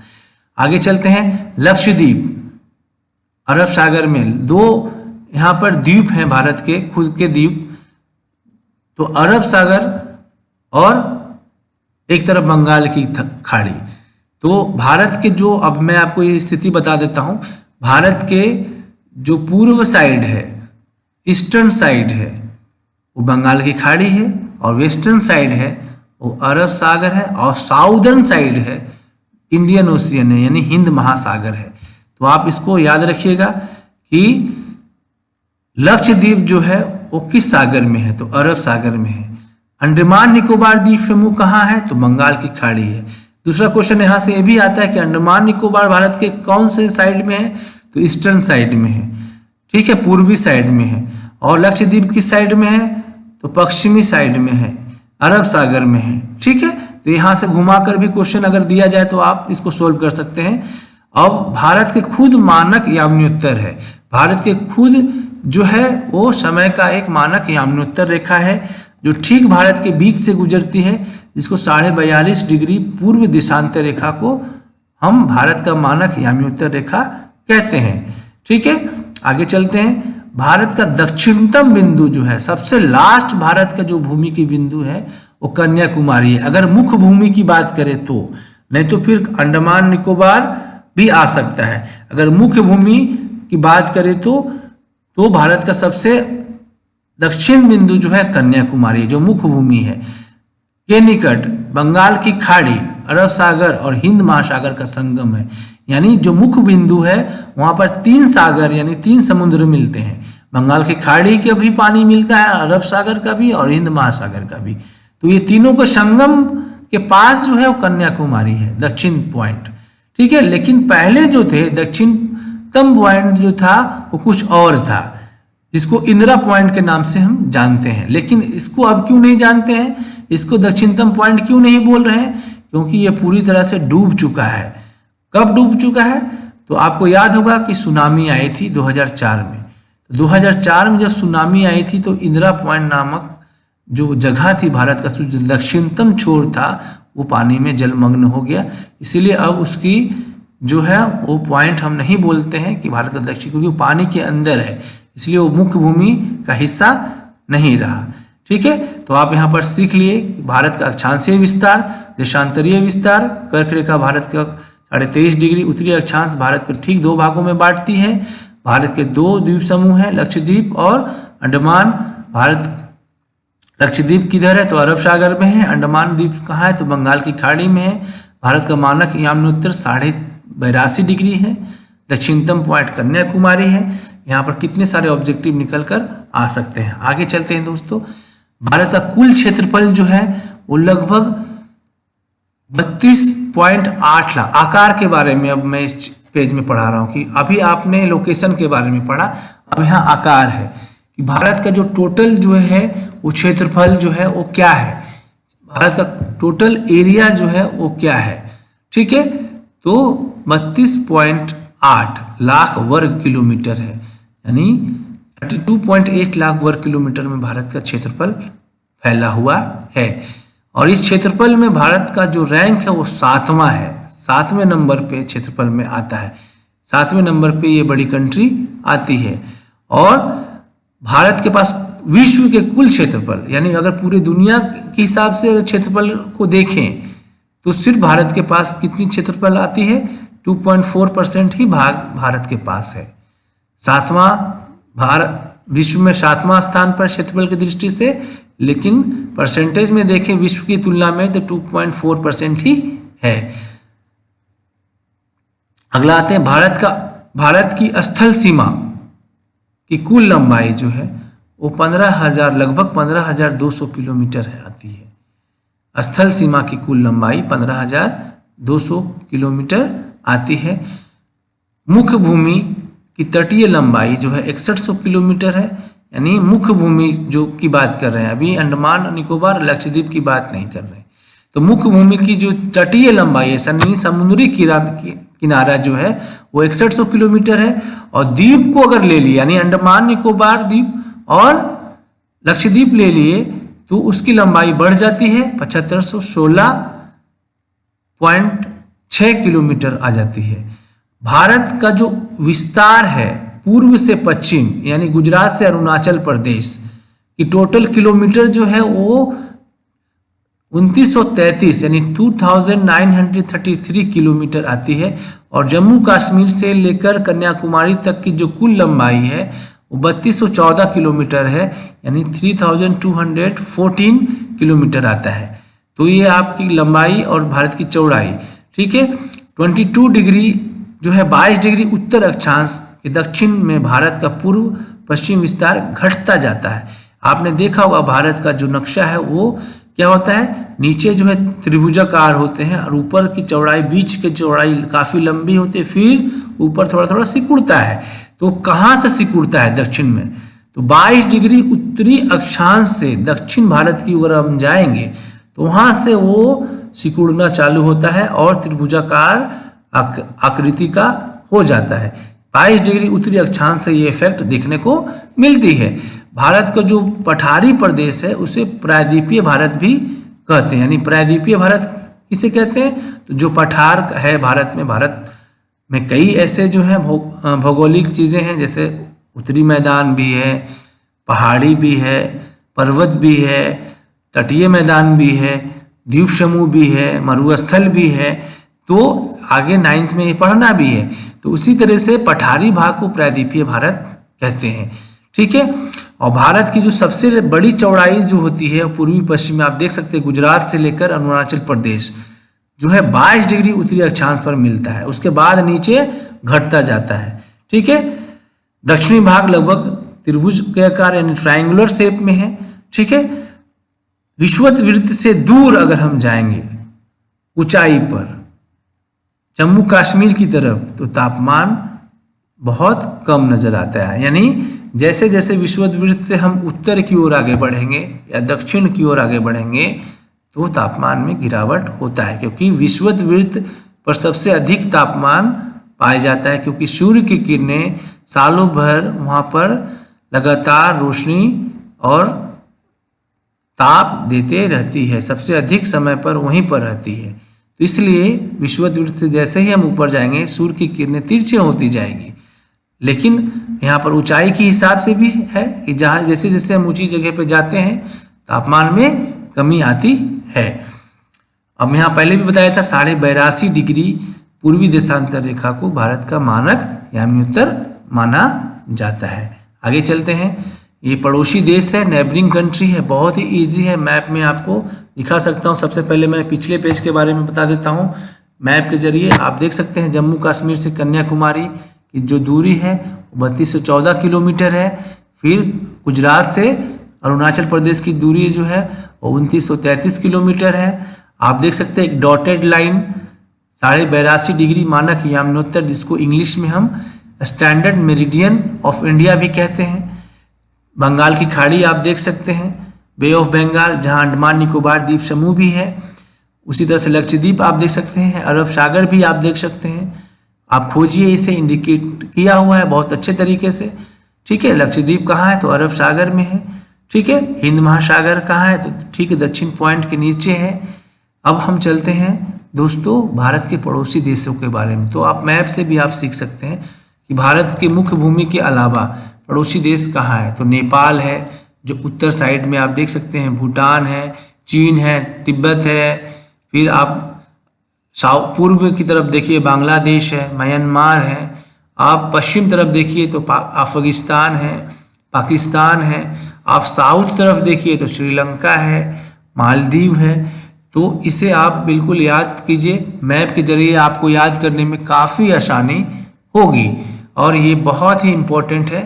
आगे चलते हैं। लक्षद्वीप अरब सागर में दो यहाँ पर द्वीप हैं, भारत के खुद के द्वीप। तो अरब सागर और एक तरफ बंगाल की खाड़ी। तो भारत के जो, अब मैं आपको ये स्थिति बता देता हूँ, भारत के जो पूर्व साइड है, ईस्टर्न साइड है, वो बंगाल की खाड़ी है, और वेस्टर्न साइड है वो अरब सागर है, और साउदर्न साइड है इंडियन ओशियन है यानी हिंद महासागर है। तो आप इसको याद रखिएगा कि लक्षद्वीप जो है वो किस सागर में है, तो अरब सागर में है। अंडमान निकोबार द्वीप समूह कहाँ है, तो बंगाल की खाड़ी है। दूसरा क्वेश्चन यहाँ से ये भी आता है कि अंडमान निकोबार भारत के कौन से साइड में है, तो ईस्टर्न साइड में है। ठीक है, पूर्वी साइड में है। और लक्षद्वीप किस साइड में है, तो पश्चिमी साइड में है, अरब सागर में है। ठीक है, तो यहाँ से घुमाकर भी क्वेश्चन अगर दिया जाए तो आप इसको सोल्व कर सकते हैं। अब भारत के खुद मानक याम्योत्तर है। भारत के खुद जो है वो समय का एक मानक याम्योत्तर रेखा है जो ठीक भारत के बीच से गुजरती है, जिसको 42.5 डिग्री पूर्व देशांतर रेखा को हम भारत का मानक याम्योत्तर रेखा कहते हैं। ठीक है, आगे चलते हैं। भारत का दक्षिणतम बिंदु जो है, सबसे लास्ट भारत का जो भूमि की बिंदु है वो कन्याकुमारी है, अगर मुख्य भूमि की बात करें तो। नहीं तो फिर अंडमान निकोबार भी आ सकता है। अगर मुख्य भूमि की बात करें तो भारत का सबसे दक्षिण बिंदु जो है कन्याकुमारी, जो मुख्य भूमि है, के निकट बंगाल की खाड़ी, अरब सागर और हिंद महासागर का संगम है। यानी जो मुख्य बिंदु है वहां पर 3 सागर यानी 3 समुद्र मिलते हैं। बंगाल की खाड़ी का भी पानी मिलता है, अरब सागर का भी और हिंद महासागर का भी। तो ये तीनों को संगम के पास जो है वो कन्याकुमारी है, दक्षिण पॉइंट। ठीक है, लेकिन पहले जो थे दक्षिणतम पॉइंट जो था वो कुछ और था, जिसको इंदिरा पॉइंट के नाम से हम जानते हैं। लेकिन इसको अब क्यों नहीं जानते हैं, इसको दक्षिणतम पॉइंट क्यों नहीं बोल रहे हैं? क्योंकि ये पूरी तरह से डूब चुका है। कब डूब चुका है? तो आपको याद होगा कि सुनामी आई थी 2004 में। तो 2004 में जब सुनामी आई थी तो इंदिरा पॉइंट नामक जो जगह थी भारत का जो दक्षिणतम छोर था वो पानी में जलमग्न हो गया। इसीलिए अब उसकी जो है वो पॉइंट हम नहीं बोलते हैं कि भारत का दक्षिण, क्योंकि वो पानी के अंदर है, इसलिए वो मुख्य भूमि का हिस्सा नहीं रहा। ठीक है, तो आप यहाँ पर सीख लिए भारत का अक्षांशीय विस्तार, देशांतरीय विस्तार, कर्क रेखा भारत का 23.5 डिग्री, उत्तरी अक्षांश भारत को ठीक 2 भागों में बांटती है। भारत के 2 द्वीप समूह हैं, लक्षद्वीप और अंडमान। भारत लक्षद्वीप किधर है? तो अरब सागर में है। अंडमान द्वीप कहाँ है? तो बंगाल की खाड़ी में है। भारत का मानक यामनोत्तर 82.5 डिग्री है। दक्षिणतम पॉइंट कन्याकुमारी है। यहाँ पर कितने सारे ऑब्जेक्टिव निकल कर आ सकते हैं। आगे चलते हैं दोस्तों। भारत का कुल क्षेत्रफल जो है वो लगभग 32.8 लाख। आकार के बारे में अब मैं इस पेज में पढ़ा रहा हूँ कि अभी आपने लोकेशन के बारे में पढ़ा, अब यहाँ आकार है कि भारत का जो टोटल जो है वो क्षेत्रफल जो है वो क्या है, भारत का टोटल एरिया जो है वो क्या है। ठीक है, तो 32.8 लाख वर्ग किलोमीटर है, यानी 32.8 लाख वर्ग किलोमीटर में भारत का क्षेत्रफल फैला हुआ है। और इस क्षेत्रफल में भारत का जो रैंक है वो 7वां है, 7वें नंबर पे क्षेत्रफल में आता है। 7वें नंबर पे ये बड़ी कंट्री आती है। और भारत के पास विश्व के कुल क्षेत्रफल, यानी अगर पूरी दुनिया के हिसाब से क्षेत्रफल को देखें तो सिर्फ भारत के पास कितनी क्षेत्रफल आती है? 2.4% ही भाग भारत के पास है। 7वां भारत विश्व में 7वां स्थान पर क्षेत्रफल की दृष्टि से, लेकिन परसेंटेज में देखें विश्व की तुलना में तो 2.4% ही है। अगला आते हैं भारत की स्थल सीमा की कुल लंबाई जो है वो 15,000 लगभग 15,200 किलोमीटर है आती है। स्थल सीमा की कुल लंबाई 15,200 किलोमीटर आती है। मुख्य भूमि की तटीय लंबाई जो है 6100 किलोमीटर है, यानी मुख्य भूमि जो की बात कर रहे हैं, अभी अंडमान निकोबार लक्षद्वीप की बात नहीं कर रहे हैं। तो मुख्य भूमि की जो तटीय लंबाई है, समुद्री किनारा जो है वो 6100 किलोमीटर है। और द्वीप को अगर ले लिए, यानी अंडमान निकोबार द्वीप और लक्षद्वीप ले लिए, तो उसकी लंबाई बढ़ जाती है 7516.6 किलोमीटर आ जाती है। भारत का जो विस्तार है पूर्व से पश्चिम, यानी गुजरात से अरुणाचल प्रदेश की टोटल किलोमीटर जो है वो 2933 यानी 2933 किलोमीटर आती है। और जम्मू कश्मीर से लेकर कन्याकुमारी तक की जो कुल लंबाई है वो 3214 किलोमीटर है, यानी 3214 किलोमीटर आता है। तो ये आपकी लंबाई और भारत की चौड़ाई। ठीक है, 22 डिग्री जो है 22 डिग्री उत्तर अक्षांश के दक्षिण में भारत का पूर्व पश्चिम विस्तार घटता जाता है। आपने देखा होगा भारत का जो नक्शा है वो क्या होता है, नीचे जो है त्रिभुजाकार होते हैं और ऊपर की चौड़ाई, बीच की चौड़ाई काफी लंबी होती है, फिर ऊपर थोड़ा थोड़ा सिकुड़ता है। तो कहाँ से सिकुड़ता है? दक्षिण में। तो 22 डिग्री उत्तरी अक्षांश से दक्षिण भारत की ओर हम जाएंगे तो वहां से वो सिकुड़ना चालू होता है और त्रिभुजाकार आकृति का हो जाता है। 22 डिग्री उत्तरी अक्षांश से ये इफेक्ट देखने को मिलती है। भारत का जो पठारी प्रदेश है उसे प्रायद्वीपीय भारत भी कहते हैं, यानी प्रायद्वीपीय भारत किसे कहते हैं? तो जो पठार है भारत में कई ऐसे जो है भौगोलिक चीजें हैं, जैसे उत्तरी मैदान भी है, पहाड़ी भी है, पर्वत भी है, तटीय मैदान भी है, द्वीप समूह भी है, मरुस्थल भी है। तो आगे 9th में ये पढ़ना भी है। तो उसी तरह से पठारी भाग को प्रायद्वीपीय भारत कहते हैं। ठीक है। और भारत की जो सबसे बड़ी चौड़ाई जो होती है पूर्वी पश्चिम में आप देख सकते हैं, गुजरात से लेकर अरुणाचल प्रदेश जो है 22 डिग्री उत्तरी अक्षांश पर मिलता है। उसके बाद नीचे घटता जाता है। ठीक है। दक्षिणी भाग लगभग त्रिभुज के आकार यानी ट्रायंगुलर शेप में है। ठीक है। विषुवत से दूर अगर हम जाएंगे ऊंचाई पर जम्मू कश्मीर की तरफ तो तापमान बहुत कम नजर आता है। यानी जैसे जैसे विषुवत से हम उत्तर की ओर आगे बढ़ेंगे या दक्षिण की ओर आगे बढ़ेंगे तो तापमान में गिरावट होता है, क्योंकि विषुवत पर सबसे अधिक तापमान पाया जाता है, क्योंकि सूर्य की किरणें सालों भर वहां पर लगातार रोशनी और ताप देते रहती है, सबसे अधिक समय पर वहीं पर रहती है। तो इसलिए विषुवत से जैसे ही हम ऊपर जाएंगे सूर्य की किरणें तिरछी होती जाएगी। लेकिन यहाँ पर ऊंचाई के हिसाब से भी है कि जहाँ जैसे जैसे हम ऊंची जगह पर जाते हैं तापमान में कमी आती है। अब यहाँ पहले भी बताया था 82.5 डिग्री पूर्वी देशांतर रेखा को भारत का मानक यानी उत्तर माना जाता है। आगे चलते हैं। ये पड़ोसी देश है, नेबरिंग कंट्री है, बहुत ही इजी है, मैप में आपको दिखा सकता हूँ। सबसे पहले मैं पिछले पेज के बारे में बता देता हूँ। मैप के जरिए आप देख सकते हैं जम्मू कश्मीर से कन्याकुमारी की जो दूरी है 32 से 14 किलोमीटर है। फिर गुजरात से अरुणाचल प्रदेश की दूरी जो है वो 2933 किलोमीटर है। आप देख सकते हैं एक डॉटेड लाइन 82.5 डिग्री मानक याम्योत्तर, जिसको इंग्लिश में हम स्टैंडर्ड मेरिडियन ऑफ इंडिया भी कहते हैं। बंगाल की खाड़ी आप देख सकते हैं, बे ऑफ बंगाल जहां अंडमान निकोबार द्वीप समूह भी है। उसी तरह से लक्षद्वीप आप देख सकते हैं, अरब सागर भी आप देख सकते हैं। आप खोजिए, इसे इंडिकेट किया हुआ है बहुत अच्छे तरीके से। ठीक है। लक्षद्वीप कहाँ है तो अरब सागर में है। ठीक है। हिंद महासागर कहाँ है तो ठीक है दक्षिण पॉइंट के नीचे है। अब हम चलते हैं दोस्तों भारत के पड़ोसी देशों के बारे में। तो आप मैप से भी आप सीख सकते हैं कि भारत के मुख्य भूमि के अलावा पड़ोसी देश कहाँ है। तो नेपाल है जो उत्तर साइड में आप देख सकते हैं, भूटान है, चीन है, तिब्बत है। फिर आप पूर्व की तरफ देखिए बांग्लादेश है, म्यांमार है। आप पश्चिम तरफ देखिए तो अफगानिस्तान है, पाकिस्तान है। आप साउथ तरफ देखिए तो श्रीलंका है, मालदीव है। तो इसे आप बिल्कुल याद कीजिए, मैप के जरिए आपको याद करने में काफ़ी आसानी होगी और ये बहुत ही इम्पोर्टेंट है।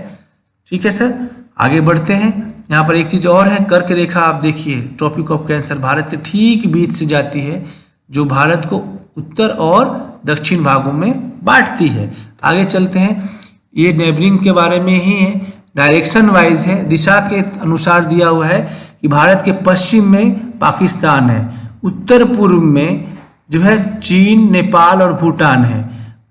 ठीक है सर, आगे बढ़ते हैं। यहाँ पर एक चीज़ और है, कर्क रेखा आप देखिए, ट्रॉपिक ऑफ कैंसर भारत के ठीक बीच से जाती है, जो भारत को उत्तर और दक्षिण भागों में बांटती है। आगे चलते हैं। ये नेबरिंग के बारे में ही है, डायरेक्शन वाइज है, दिशा के अनुसार दिया हुआ है कि भारत के पश्चिम में पाकिस्तान है, उत्तर पूर्व में जो है चीन, नेपाल और भूटान है,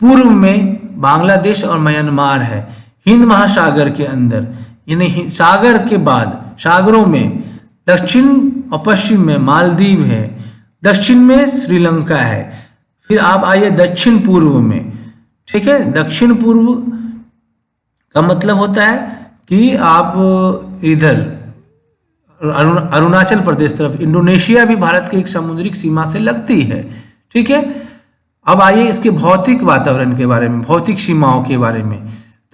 पूर्व में बांग्लादेश और म्यांमार है, हिंद महासागर के अंदर यानी सागर के बाद सागरों में दक्षिण और पश्चिम में मालदीव है, दक्षिण में श्रीलंका है। फिर आप आइए दक्षिण पूर्व में। ठीक है। दक्षिण पूर्व का मतलब होता है कि आप इधर अरुणाचल प्रदेश तरफ, इंडोनेशिया भी भारत के एक समुद्री सीमा से लगती है। ठीक है। अब आइए इसके भौतिक वातावरण के बारे में, भौतिक सीमाओं के बारे में।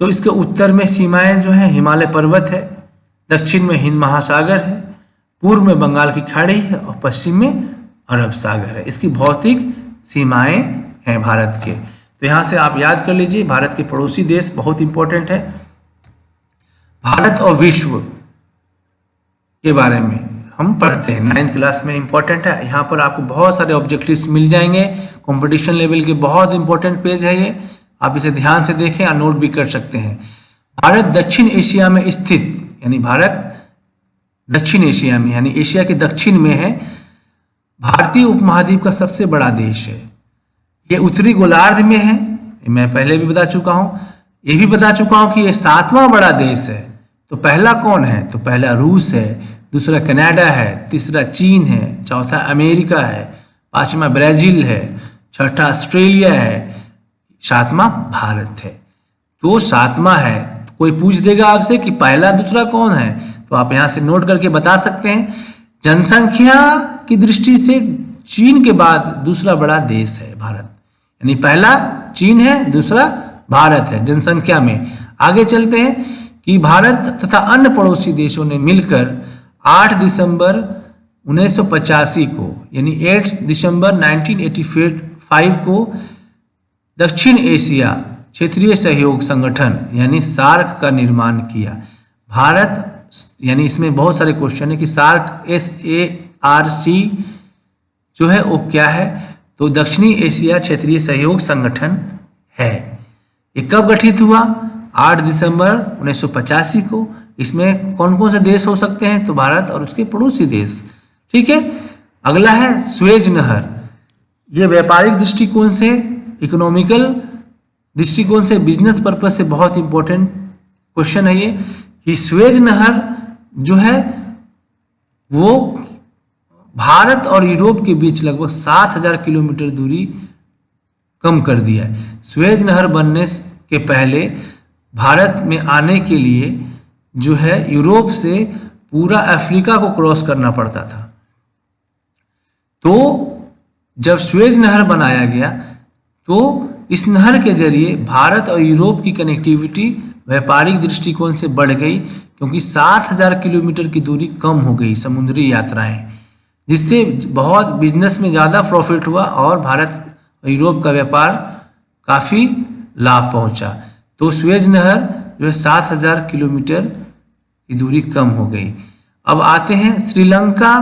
तो इसके उत्तर में सीमाएं जो है हिमालय पर्वत है, दक्षिण में हिंद महासागर है, पूर्व में बंगाल की खाड़ी है और पश्चिम में अरब सागर है। इसकी भौतिक सीमाएं हैं भारत के। तो यहाँ से आप याद कर लीजिए भारत के पड़ोसी देश बहुत इंपॉर्टेंट है। भारत और विश्व के बारे में हम पढ़ते हैं 9th क्लास में, इंपॉर्टेंट है। यहाँ पर आपको बहुत सारे ऑब्जेक्टिव्स मिल जाएंगे, कंपटीशन लेवल के बहुत इंपॉर्टेंट पेज है ये, आप इसे ध्यान से देखें और नोट भी कर सकते हैं। भारत दक्षिण एशिया में स्थित, यानी भारत दक्षिण एशिया में यानी एशिया के दक्षिण में है, भारतीय उपमहाद्वीप का सबसे बड़ा देश है। ये उत्तरी गोलार्ध में है, मैं पहले भी बता चुका हूँ। ये भी बता चुका हूँ कि ये 7वां बड़ा देश है। तो पहला कौन है तो पहला रूस है, दूसरा कनाडा है, तीसरा चीन है, चौथा अमेरिका है, पांचवा ब्राजील है, छठा ऑस्ट्रेलिया है, सातवां भारत है। तो 7वां है, कोई पूछ देगा आपसे कि पहला दूसरा कौन है, तो आप यहाँ से नोट करके बता सकते हैं। जनसंख्या की दृष्टि से चीन के बाद दूसरा बड़ा देश है भारत, यानी पहला चीन है, दूसरा भारत है जनसंख्या में। आगे चलते हैं कि भारत तथा अन्य पड़ोसी देशों ने मिलकर 8 दिसंबर 1985 को, यानी 8 दिसंबर 1985 को दक्षिण एशिया क्षेत्रीय सहयोग संगठन यानी सार्क का निर्माण किया। भारत, यानी इसमें बहुत सारे क्वेश्चन है कि सार्क SARC जो है वो क्या है, तो दक्षिणी एशिया क्षेत्रीय सहयोग संगठन है। ये कब गठित हुआ? 8 दिसंबर 1985 को। इसमें कौन कौन से देश हो सकते हैं? तो भारत और उसके पड़ोसी देश। ठीक है, अगला है स्वेज नहर। ये व्यापारिक दृष्टिकोण से, इकोनॉमिकल दृष्टिकोण से, बिजनेस पर्पज से बहुत इंपॉर्टेंट क्वेश्चन है ये कि स्वेज नहर जो है वो भारत और यूरोप के बीच लगभग 7000 किलोमीटर दूरी कम कर दिया है। स्वेज नहर बनने के पहले भारत में आने के लिए जो है यूरोप से पूरा अफ्रीका को क्रॉस करना पड़ता था। तो जब स्वेज नहर बनाया गया तो इस नहर के जरिए भारत और यूरोप की कनेक्टिविटी व्यापारिक दृष्टिकोण से बढ़ गई, क्योंकि 7000 किलोमीटर की दूरी कम हो गई समुद्री यात्राएं, जिससे बहुत बिजनेस में ज़्यादा प्रॉफिट हुआ और भारत और यूरोप का व्यापार काफ़ी लाभ पहुंचा। तो स्वेज नहर जो है 7000 किलोमीटर की दूरी कम हो गई। अब आते हैं श्रीलंका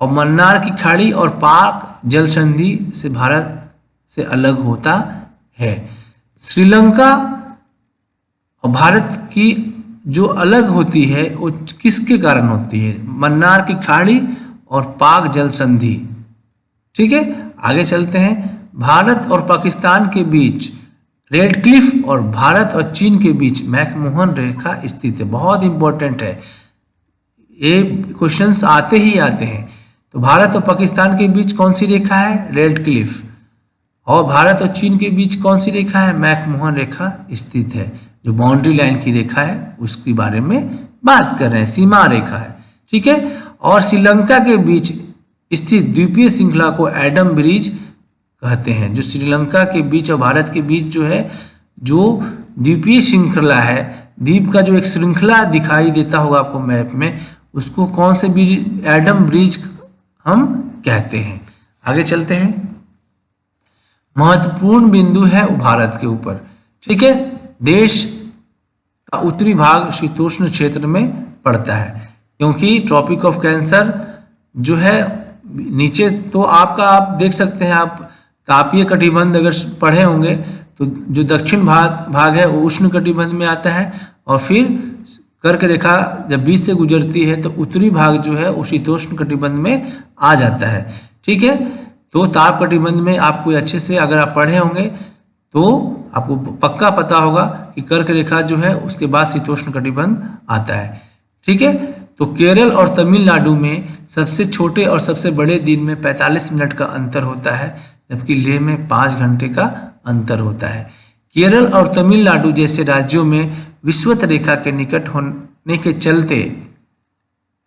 और मन्नार की खाड़ी और पाक जल संधि से भारत से अलग होता है। श्रीलंका और भारत की जो अलग होती है वो किसके कारण होती है? मन्नार की खाड़ी और पाक जल संधि। ठीक है, आगे चलते हैं। भारत और पाकिस्तान के बीच रेड क्लिफ और भारत और चीन के बीच मैकमोहन रेखा स्थित है। बहुत इंपॉर्टेंट है, ये क्वेश्चंस आते ही आते हैं। तो भारत और पाकिस्तान के बीच कौन सी रेखा है? Red Cliff. और भारत और चीन के बीच कौन सी रेखा है? मैकमोहन रेखा स्थित है। जो बाउंड्री लाइन की रेखा है उसके बारे में बात कर रहे हैं, सीमा रेखा है। ठीक है, और श्रीलंका के बीच स्थित द्वीपीय श्रृंखला को एडम ब्रिज कहते हैं। जो श्रीलंका के बीच और भारत के बीच जो है, जो द्वीपीय श्रृंखला है, द्वीप का जो एक श्रृंखला दिखाई देता होगा आपको मैप में, उसको कौन से ब्रिज? एडम ब्रिज हम कहते हैं। आगे चलते हैं। महत्वपूर्ण बिंदु है भारत के ऊपर। ठीक है, देश का उत्तरी भाग शीतोष्ण क्षेत्र में पड़ता है, क्योंकि ट्रॉपिक ऑफ कैंसर जो है नीचे, तो आप देख सकते हैं, आप तापीय कटिबंध अगर पढ़े होंगे तो जो दक्षिण भाग है वो उष्ण कटिबंध में आता है, और फिर कर्क रेखा जब बीच से गुजरती है तो उत्तरी भाग जो है वो शीतोष्ण कटिबंध में आ जाता है। ठीक है, तो ताप कटिबंध में आपको अच्छे से अगर आप पढ़े होंगे तो आपको पक्का पता होगा कि कर्क रेखा जो है उसके बाद शीतोष्ण कटिबंध आता है। ठीक है, तो केरल और तमिलनाडु में सबसे छोटे और सबसे बड़े दिन में 45 मिनट का अंतर होता है, जबकि लेह में 5 घंटे का अंतर होता है। केरल और तमिलनाडु जैसे राज्यों में विषुवत रेखा के निकट होने के चलते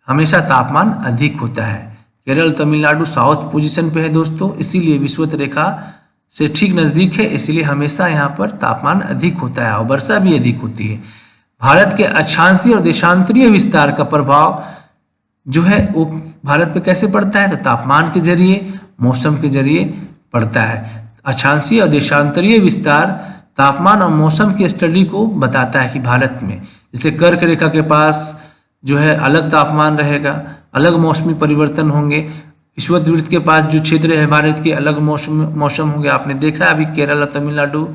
हमेशा तापमान अधिक होता है। केरल तमिलनाडु साउथ पोजीशन पे है दोस्तों, इसीलिए विषुवत रेखा से ठीक नज़दीक है, इसलिए हमेशा यहाँ पर तापमान अधिक होता है और वर्षा भी अधिक होती है। भारत के अक्षांशीय और देशांतरीय विस्तार का प्रभाव जो है वो भारत पे कैसे पड़ता है? तो तापमान के जरिए, मौसम के जरिए पड़ता है। अक्षांशीय और देशांतरीय विस्तार तापमान और मौसम की स्टडी को बताता है कि भारत में जैसे कर्क रेखा के पास जो है अलग तापमान रहेगा, अलग मौसमी परिवर्तन होंगे। विषुवत वृत्त के पास जो क्षेत्र है भारत के, अलग मौसम होंगे। आपने देखा अभी केरल और तमिलनाडु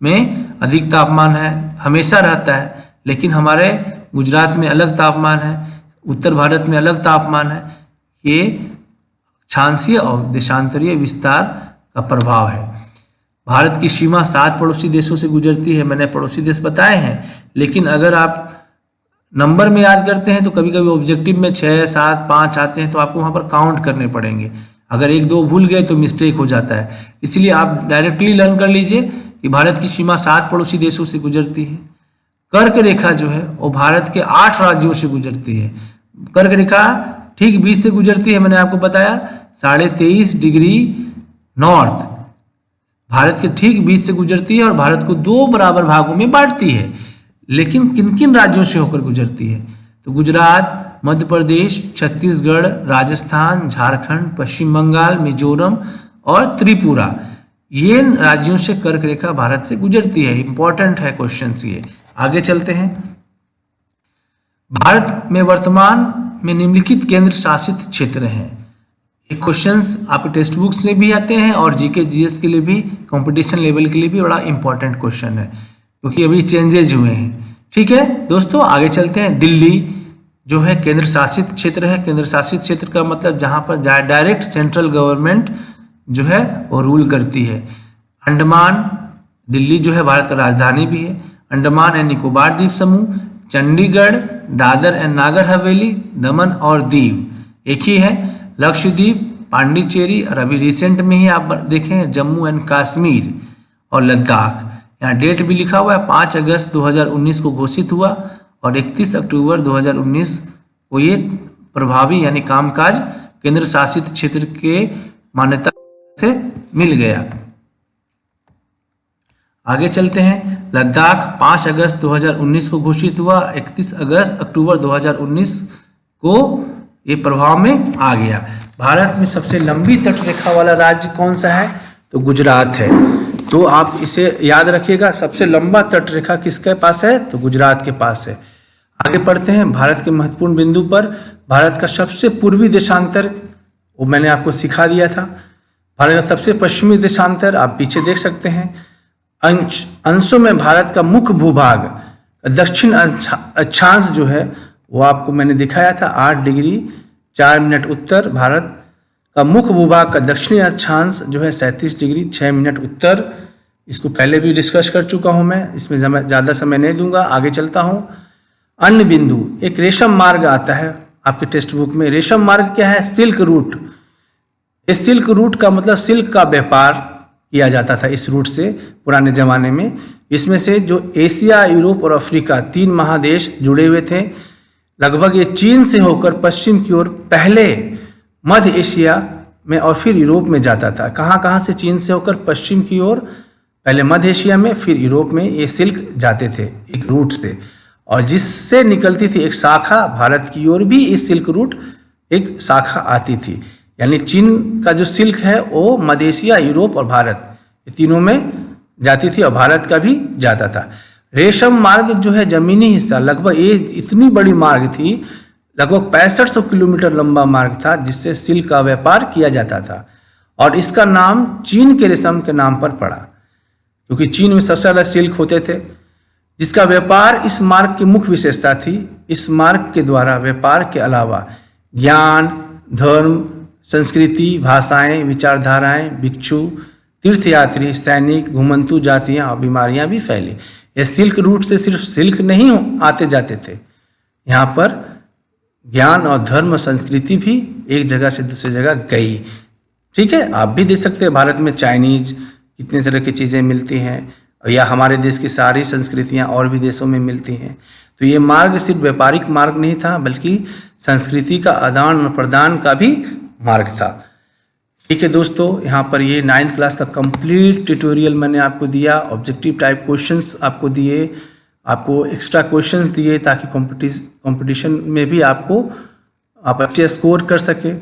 में अधिक तापमान है, हमेशा रहता है, लेकिन हमारे गुजरात में अलग तापमान है, उत्तर भारत में अलग तापमान है। ये अक्षांशीय और देशांतरीय विस्तार का प्रभाव है। भारत की सीमा 7 पड़ोसी देशों से गुजरती है, मैंने पड़ोसी देश बताए हैं, लेकिन अगर आप नंबर में याद करते हैं तो कभी कभी ऑब्जेक्टिव में 6, 7, 5 आते हैं, तो आपको वहाँ पर काउंट करने पड़ेंगे। अगर 1, 2 भूल गए तो मिस्टेक हो जाता है, इसलिए आप डायरेक्टली लर्न कर लीजिए कि भारत की सीमा 7 पड़ोसी देशों से गुजरती है। कर्क रेखा जो है वो भारत के 8 राज्यों से गुजरती है। कर्क रेखा ठीक बीच से गुजरती है, मैंने आपको बताया 23.5 डिग्री नॉर्थ भारत के ठीक बीच से गुजरती है और भारत को 2 बराबर भागों में बांटती है। लेकिन किन किन राज्यों से होकर गुजरती है? तो गुजरात, मध्य प्रदेश, छत्तीसगढ़, राजस्थान, झारखंड, पश्चिम बंगाल, मिजोरम और त्रिपुरा, ये राज्यों से कर्क रेखा भारत से गुजरती है। इंपॉर्टेंट है क्वेश्चन ये। आगे चलते हैं। भारत में वर्तमान में निम्नलिखित केंद्र शासित क्षेत्र हैं। ये क्वेश्चंस आपके टेक्स्ट बुक्स में भी आते हैं और जीके जीएस के लिए भी, कंपटीशन लेवल के लिए भी बड़ा इंपॉर्टेंट क्वेश्चन है, क्योंकि अभी चेंजेज हुए हैं। ठीक है दोस्तों, आगे चलते हैं। दिल्ली जो है केंद्र शासित क्षेत्र है। केंद्र शासित क्षेत्र का मतलब जहां पर डायरेक्ट सेंट्रल गवर्नमेंट जो है वो रूल करती है। अंडमान, दिल्ली जो है भारत का राजधानी भी है। अंडमान एंड निकोबार द्वीप समूह, चंडीगढ़, दादर एंड नागर हवेली, दमन और दीव एक ही है। लक्षद्वीप, पांडिचेरी और अभी रिसेंट में ही आप देखें जम्मू एंड कश्मीर और लद्दाख। यहाँ डेट भी लिखा हुआ है 5 अगस्त 2019 को घोषित हुआ और 31 अक्टूबर 2019 को ये प्रभावी यानी कामकाज केंद्र शासित क्षेत्र के मान्यता से मिल गया। आगे चलते हैं। लद्दाख 5 अगस्त 2019 को घोषित हुआ, 31 अक्टूबर 2019 को ये प्रभाव में आ गया। भारत में सबसे लंबी तट रेखा वाला राज्य कौन सा है? तो गुजरात है। तो आप इसे याद रखिएगा, सबसे लंबा तट रेखा किसके पास है? तो गुजरात के पास है। आगे पढ़ते हैं। भारत के महत्वपूर्ण बिंदु पर भारत का सबसे पूर्वी देशांतर वो मैंने आपको सिखा दिया था। भारत का सबसे पश्चिमी देशांतर आप पीछे देख सकते हैं। अंशों में भारत का मुख्य भूभाग दक्षिण अक्षांश जो है वो आपको मैंने दिखाया था 8 डिग्री 4 मिनट उत्तर। भारत का मुख्य भूभाग का दक्षिणी अक्षांश जो है 37 डिग्री 6 मिनट उत्तर। इसको पहले भी डिस्कस कर चुका हूं मैं, इसमें ज़्यादा समय नहीं दूंगा। आगे चलता हूं। अन्य बिंदु, एक रेशम मार्ग आता है आपके टेक्स्ट बुक में। रेशम मार्ग क्या है? Silk route. इस सिल्क रूट का मतलब सिल्क का व्यापार किया जाता था इस रूट से पुराने जमाने में। इसमें से जो एशिया, यूरोप और अफ्रीका 3 महादेश जुड़े हुए थे। लगभग ये चीन से होकर पश्चिम की ओर पहले मध्य एशिया में और फिर यूरोप में जाता था। कहाँ से? चीन से होकर पश्चिम की ओर, पहले मध्य एशिया में फिर यूरोप में ये सिल्क जाते थे एक रूट से, और जिससे निकलती थी एक शाखा भारत की ओर भी इस सिल्क रूट एक शाखा आती थी। यानी चीन का जो सिल्क है वो मध्य एशिया, यूरोप और भारत ये तीनों में जाती थी और भारत का भी जाता था। रेशम मार्ग जो है जमीनी हिस्सा, लगभग ये इतनी बड़ी मार्ग थी, लगभग 6500 किलोमीटर लंबा मार्ग था जिससे सिल्क का व्यापार किया जाता था। और इसका नाम चीन के रेशम के नाम पर पड़ा, क्योंकि चीन में सबसे ज़्यादा सिल्क होते थे। जिसका व्यापार इस मार्ग की मुख्य विशेषता थी। इस मार्ग के द्वारा व्यापार के अलावा ज्ञान, धर्म, संस्कृति, भाषाएं, विचारधाराएं, भिक्षु, तीर्थयात्री, सैनिक, घुमंतु जातियां और बीमारियां भी फैली। ये सिल्क रूट से सिर्फ सिल्क नहीं आते जाते थे, यहाँ पर ज्ञान और धर्म और संस्कृति भी एक जगह से दूसरी जगह गई। ठीक है, आप भी देख सकते हैं भारत में चाइनीज कितने तरह की चीज़ें मिलती हैं, या हमारे देश की सारी संस्कृतियां और भी देशों में मिलती हैं। तो ये मार्ग सिर्फ व्यापारिक मार्ग नहीं था, बल्कि संस्कृति का आदान प्रदान का भी मार्ग था। ठीक है दोस्तों, यहाँ पर ये 9th क्लास का कंप्लीट ट्यूटोरियल मैंने आपको दिया। ऑब्जेक्टिव टाइप क्वेश्चंस आपको दिए, आपको एक्स्ट्रा क्वेश्चंस दिए ताकि कंपटीशन में भी आप अच्छे स्कोर कर सके।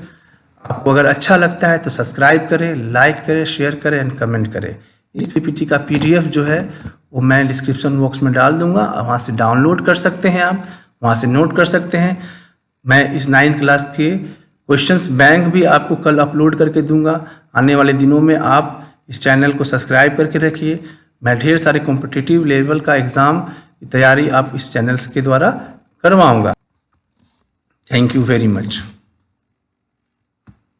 आपको अगर अच्छा लगता है तो सब्सक्राइब करें, लाइक करें, शेयर करें एंड कमेंट करें। इस पीपीटी का PDF जो है वो मैं डिस्क्रिप्शन बॉक्स में डाल दूंगा, वहाँ से डाउनलोड कर सकते हैं, आप वहाँ से नोट कर सकते हैं। मैं इस 9th क्लास के क्वेश्चंस बैंक भी आपको कल अपलोड करके दूंगा। आने वाले दिनों में आप इस चैनल को सब्सक्राइब करके रखिए। मैं ढेर सारे कॉम्पिटिटिव लेवल का एग्ज़ाम की तैयारी आप इस चैनल के द्वारा करवाऊंगा। Thank you very much.